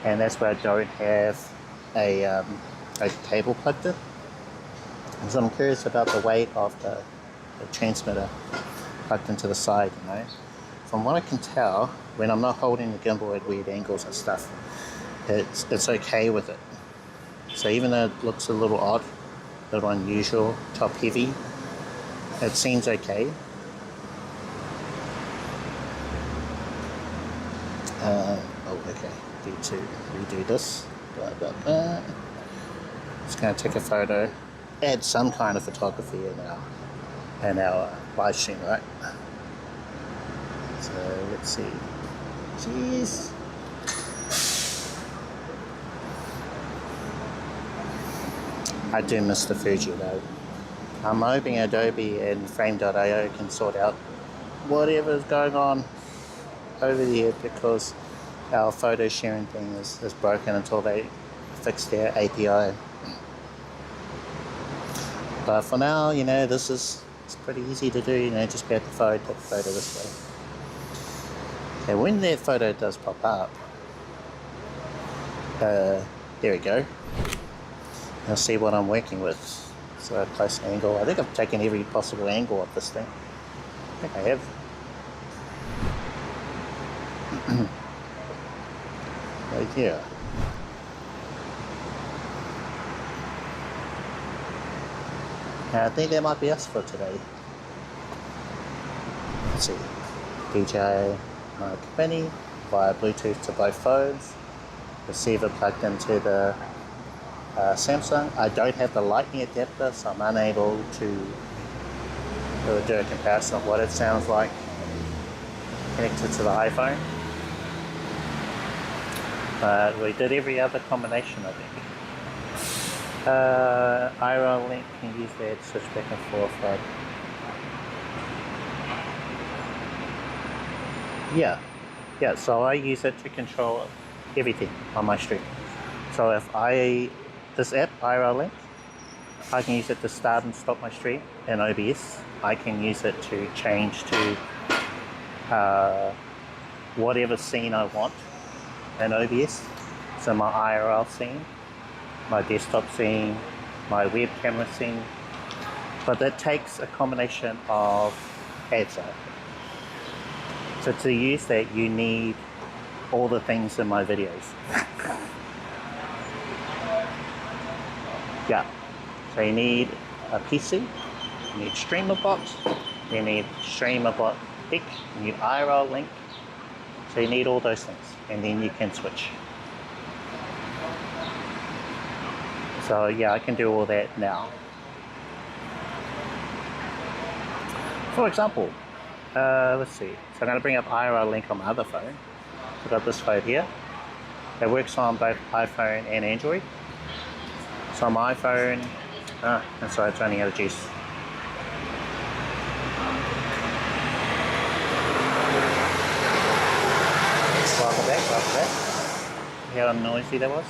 and that's where I don't have a cable plugged in. So I'm curious about the weight of the transmitter plugged into the side, you know. From what I can tell, when I'm not holding the gimbal at weird angles and stuff, it's okay with it. So even though it looks a little odd, a little unusual, top heavy, it seems okay. Okay, need to redo this. Just going to take a photo, add some kind of photography in now. and our live stream, right? So let's see. Jeez. I do miss the Fuji though. I'm hoping Adobe and Frame.io can sort out whatever's going on over there, because our photo sharing thing is broken until they fix their API. But for now, you know, it's pretty easy to do. You know, just grab the phone, take the photo this way. And when that photo does pop up, there we go. You'll see what I'm working with. So a close angle. I think I've taken every possible angle of this thing. I think I have. Right here. I think that might be us for today. Let's see. DJi Mic Mini via Bluetooth to both phones. Receiver plugged into the Samsung. I don't have the lightning adapter, so I'm unable to do a comparison of what it sounds like connected to the iPhone. But we did every other combination, I think. IRL link, can use that, switch back and forth. Yeah, so I use it to control everything on my stream. So if this app, IRL link, I can use it to start and stop my stream in OBS. I can use it to change to whatever scene I want in OBS. So my IRL scene, my desktop scene, my web camera scene. But that takes a combination of ads. So to use that, you need all the things in my videos. Yeah, so you need a PC, you need StreamerBot, you need StreamerBot Pick, you need IRL link. So you need all those things, and then you can switch. So yeah, I can do all that now. For example, let's see. So I'm going to bring up IRL link on my other phone. I've got this phone here. It works on both iPhone and Android. So on my iPhone, I'm sorry, it's running out of juice. Welcome back. Hear how noisy that was?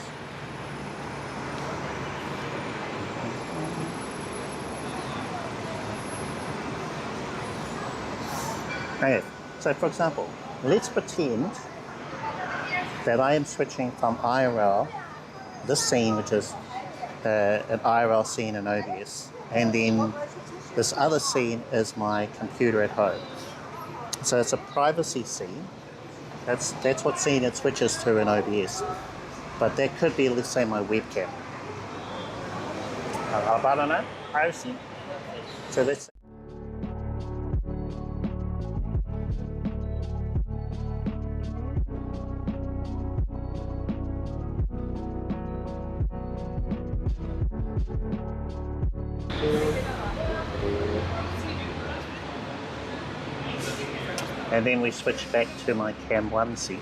Okay, so for example, let's pretend that I am switching from IRL, this scene, which is an IRL scene in OBS, and then this other scene is my computer at home. So it's a privacy scene. That's what scene it switches to in OBS. But that could be, let's say, my webcam. I don't know, privacy. So let's. And then we switch back to my Cam 1 scene.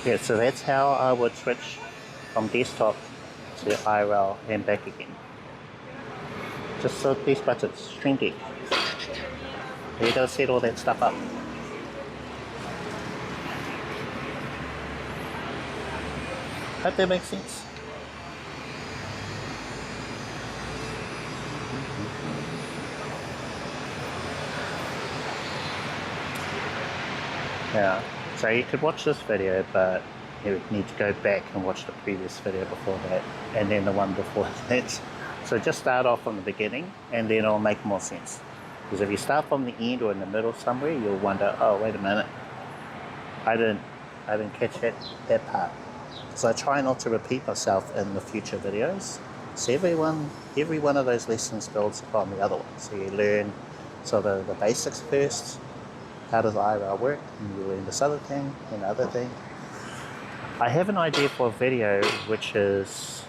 Yeah, so that's how I would switch from desktop to IRL and back again. Just so these buttons, Stream Deck. You gotta set all that stuff up. Hope that makes sense. Yeah, so you could watch this video, but you would need to go back and watch the previous video before that, and then the one before that. So just start off from the beginning, and then it'll make more sense. Because if you start from the end or in the middle somewhere, you'll wonder, oh, wait a minute, I didn't catch that part. So I try not to repeat myself in the future videos. So every one of those lessons builds upon the other one. So you learn sort of the basics first. How does IRL work? And you learn this other thing and other thing. I have an idea for a video which is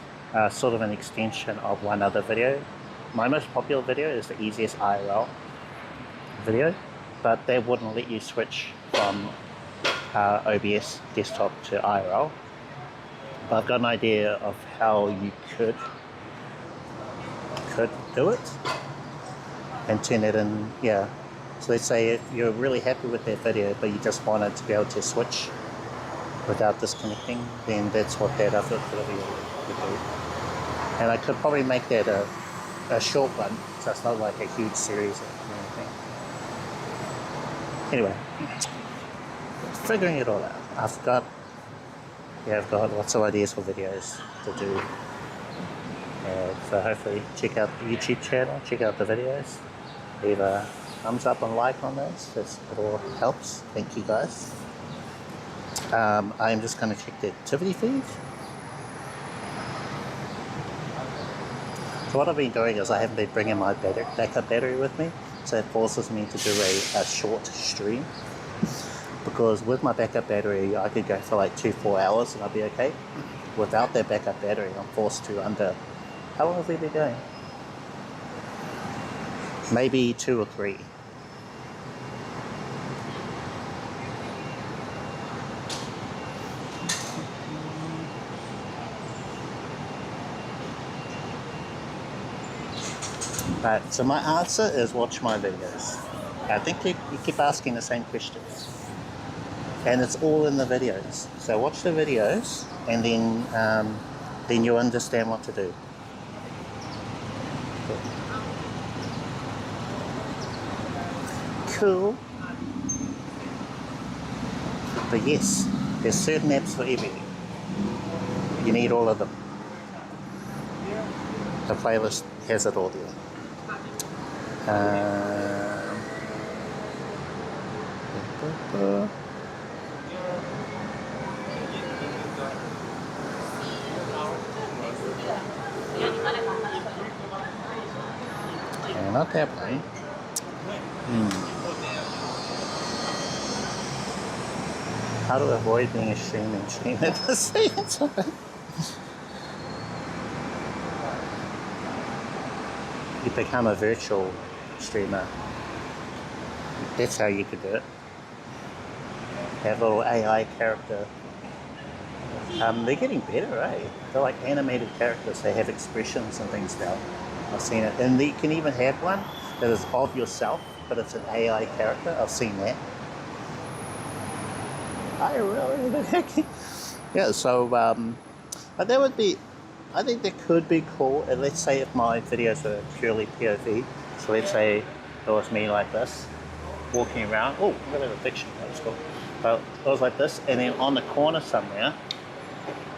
sort of an extension of one other video. my most popular video is the easiest IRL video, but they wouldn't let you switch from OBS desktop to IRL. But I've got an idea of how you could do it and turn it in. Yeah, so let's say if you're really happy with that video but you just wanted to be able to switch without disconnecting, then that's what that other video would do. And I could probably make that a short one, so it's not like a huge series or anything. Anyway, figuring it all out. I've got lots of ideas for videos to do. And so hopefully check out the YouTube channel, check out the videos, leave a thumbs up and like on those. It all helps. Thank you guys. I'm just going to check the activity feed. So what I've been doing is I haven't been bringing my backup battery with me, so it forces me to do a short stream. Because with my backup battery, I could go for like 2-4 hours and I'll be okay. Without that backup battery, I'm forced to under, how long have we been going? Maybe 2 or 3. Right, so my answer is watch my videos. I think you keep asking the same questions. And it's all in the videos. So watch the videos and then you'll understand what to do. Cool. But yes, there's certain apps for everything. You need all of them. The playlist has it all there. Not that way. How to avoid being a stream and stream at the same time? You become a virtual streamer. That's how you could do it. Have a little AI character. They're getting better, eh? They're like animated characters. They have expressions and things now. I've seen it. And you can even have one that is of yourself, but it's an AI character. I've seen that. I really? Yeah, so, but that would be, I think that could be cool. And let's say if my videos are purely POV, so let's say it was me like this, walking around. Oh, look at the fiction, that was cool. But it was like this, and then on the corner somewhere,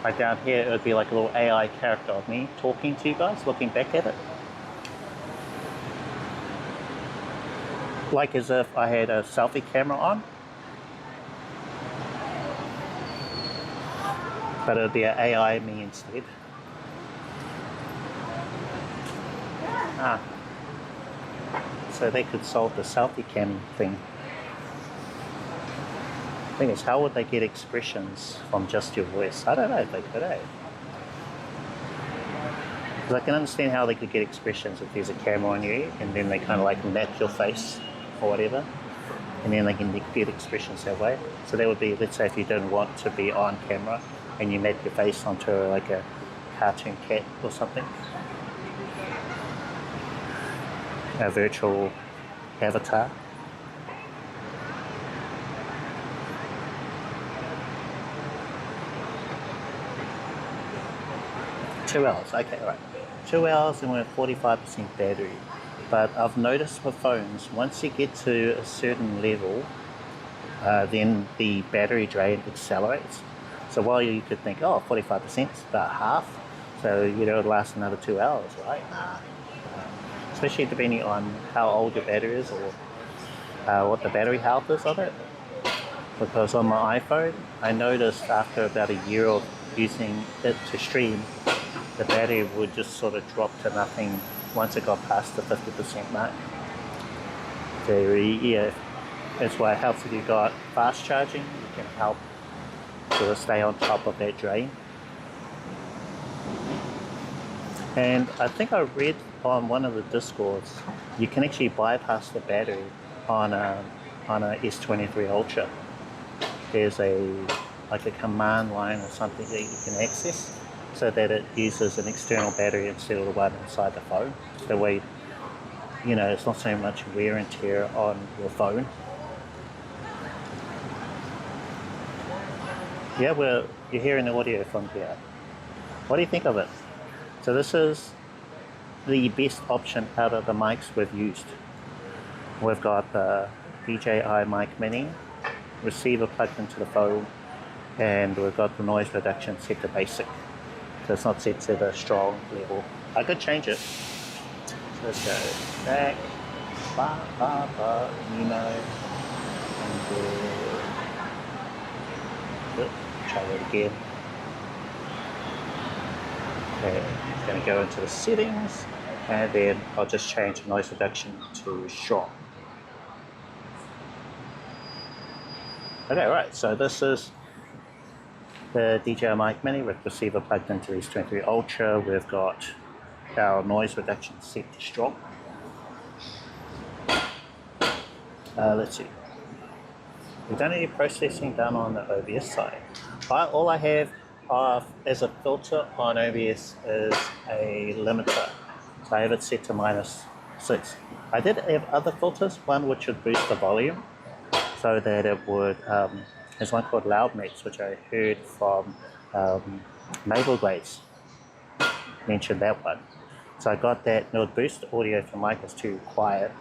like down here, it would be like a little AI character of me talking to you guys, looking back at it. Like as if I had a selfie camera on. But it would be an AI me instead. So they could solve the selfie cam thing. The thing is, how would they get expressions from just your voice? I don't know if they could, eh? Because I can understand how they could get expressions if there's a camera on you and then they kind of like map your face or whatever. And then they can get expressions that way. So that would be, let's say if you didn't want to be on camera and you map your face onto like a cartoon cat or something. A virtual avatar. Two hours, okay, right. 2 hours and we're at 45% battery. But I've noticed with phones, once you get to a certain level, then the battery drain accelerates. So while you could think, oh, 45% is about half, so you know it'll last another 2 hours, right? Nah. Especially depending on how old your battery is or what the battery health is of it. Because on my iPhone, I noticed after about a year of using it to stream, the battery would just sort of drop to nothing once it got past the 50% mark. So yeah, that's why it helps if you've got fast charging. You can help sort of stay on top of that drain. And I think I read on one of the discords, you can actually bypass the battery on a S23 Ultra. There's like a command line or something that you can access so that it uses an external battery instead of the one inside the phone. The way, you know, it's not so much wear and tear on your phone. Yeah, well, you're hearing the audio from here. What do you think of it? So this is the best option out of the mics we've used. We've got the DJi Mic Mini Receiver plugged into the phone, and we've got the noise reduction set to basic. So it's not set to the strong level. I could change it. So let's go back, Mimo, and then try it again. Okay, it's going to go into the settings, and then I'll just change the noise reduction to strong. Okay, right, so this is the DJi Mic Mini with receiver plugged into the S23 Ultra. We've got our noise reduction set to strong. Let's see. We've done any processing done on the OBS side. All I have as a filter on OBS is a limiter. So I have it set to -6. I did have other filters, one which would boost the volume so that it would, there's one called Loud Mix, which I heard from Naval Blades mentioned that one. So I got that, and it would boost the audio if the mic was too quiet.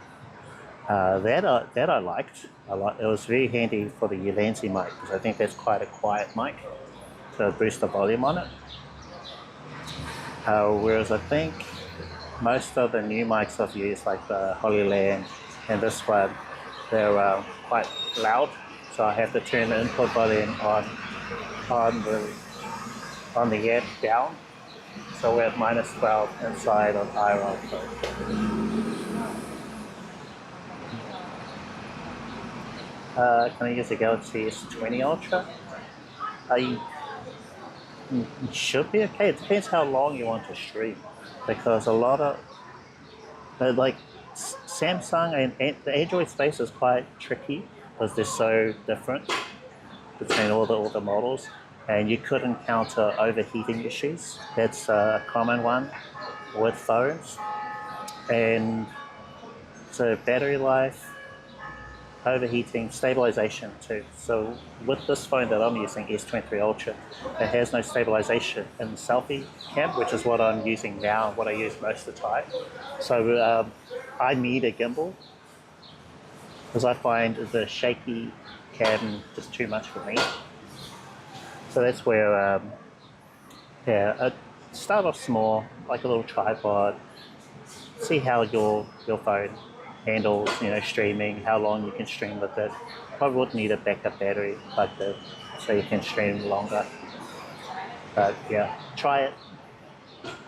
That I liked. It was very handy for the Ulanzi mic, because I think that's quite a quiet mic. So boost the volume on it. Whereas I think most of the new mics I've used, like the Holyland and this one, they're quite loud. So I have to turn the input volume on the amp down. So we're at -12 inside on IRL Pro. Can I use the Galaxy S20 Ultra? It should be okay. It depends how long you want to stream, because a lot of like Samsung and the Android space is quite tricky because they're so different between all the models, and you could encounter overheating issues. That's a common one with phones, and so battery life, overheating, stabilization too. So with this phone that I'm using, S23 Ultra, it has no stabilization in the selfie cam, which is what I'm using now, what I use most of the time. So I need a gimbal because I find the shaky cam just too much for me. So that's where, start off small, like a little tripod, see how your phone handles, you know, streaming, how long you can stream with it. Probably would need a backup battery plugged in so you can stream longer. But yeah, try it,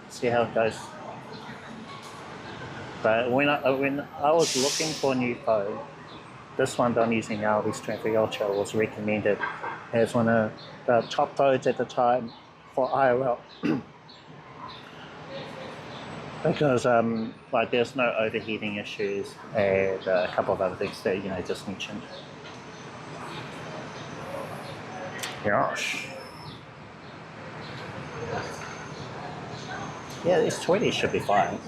see how it goes. But when I was looking for a new phone, this one that I'm using now, this S23 Ultra, was recommended as one of the top phones at the time for IRL. Because like there's no overheating issues and a couple of other things that, you know, just mentioned. Gosh. Yeah, this 20 should be fine.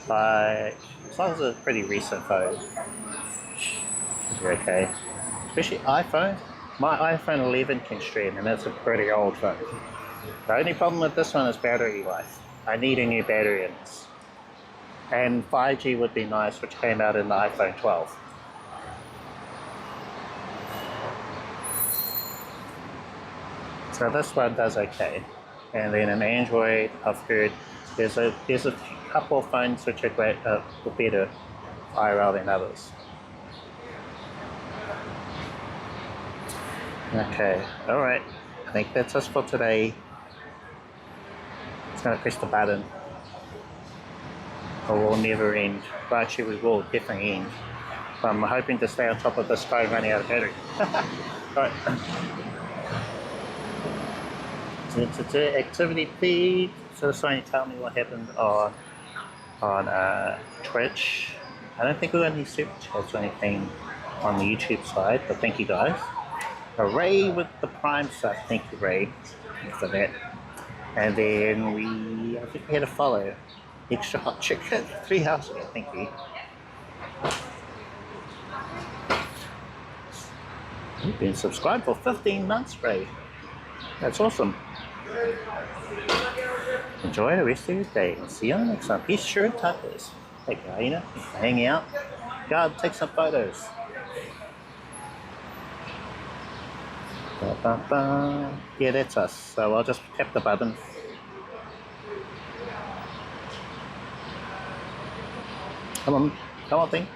Like, as long as it's a pretty recent phone, should be okay. Especially iPhone. My iPhone 11 can stream, and that's a pretty old phone. The only problem with this one is battery life. I need a new battery in this. And 5G would be nice, which came out in the iPhone 12. So this one does okay. And then in Android, I've heard there's a couple of phones which are great, better IRL than others. Okay, all right. I think that's us for today. Just gonna press the button. Or we'll never end. But actually we will definitely end. I'm hoping to stay on top of this phone running out of battery. Alright. Activity feed So sorry, tell me what happened on Twitch. I don't think we got any super chats or anything on the YouTube side, but thank you guys. Ray with the Prime stuff, thank you Ray for that. And then I think we had a follow. Extra hot chicken, 3 hours ago, thank you. You've been subscribed for 15 months, Ray. That's awesome. Enjoy the rest of your day. See you on the next one. Peace, sure, tacos. Hey, you know, hang out. Go take some photos. Yeah, that's us. So I'll just tap the button. Come on, thing.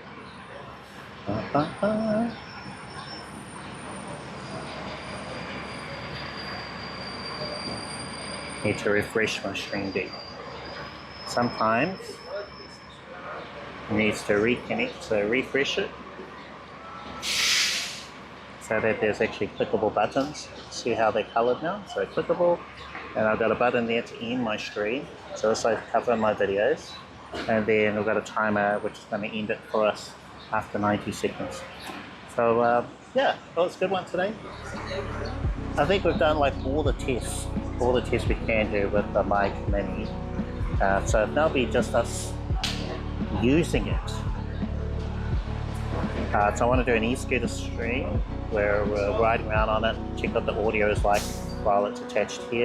Need to refresh my stream deck. Sometimes it needs to reconnect, so refresh it so that there's actually clickable buttons. See how they're colored now? So clickable, and I've got a button there to end my stream, so this I cover my videos, and then we've got a timer which is going to end it for us after 90 seconds. So yeah, that was a good one today. I think we've done like all the tests we can do with the Mic Mini. So that'll be just us using it. So I want to do an e-scooter stream where we're riding around on it, check what the audio is like while it's attached here.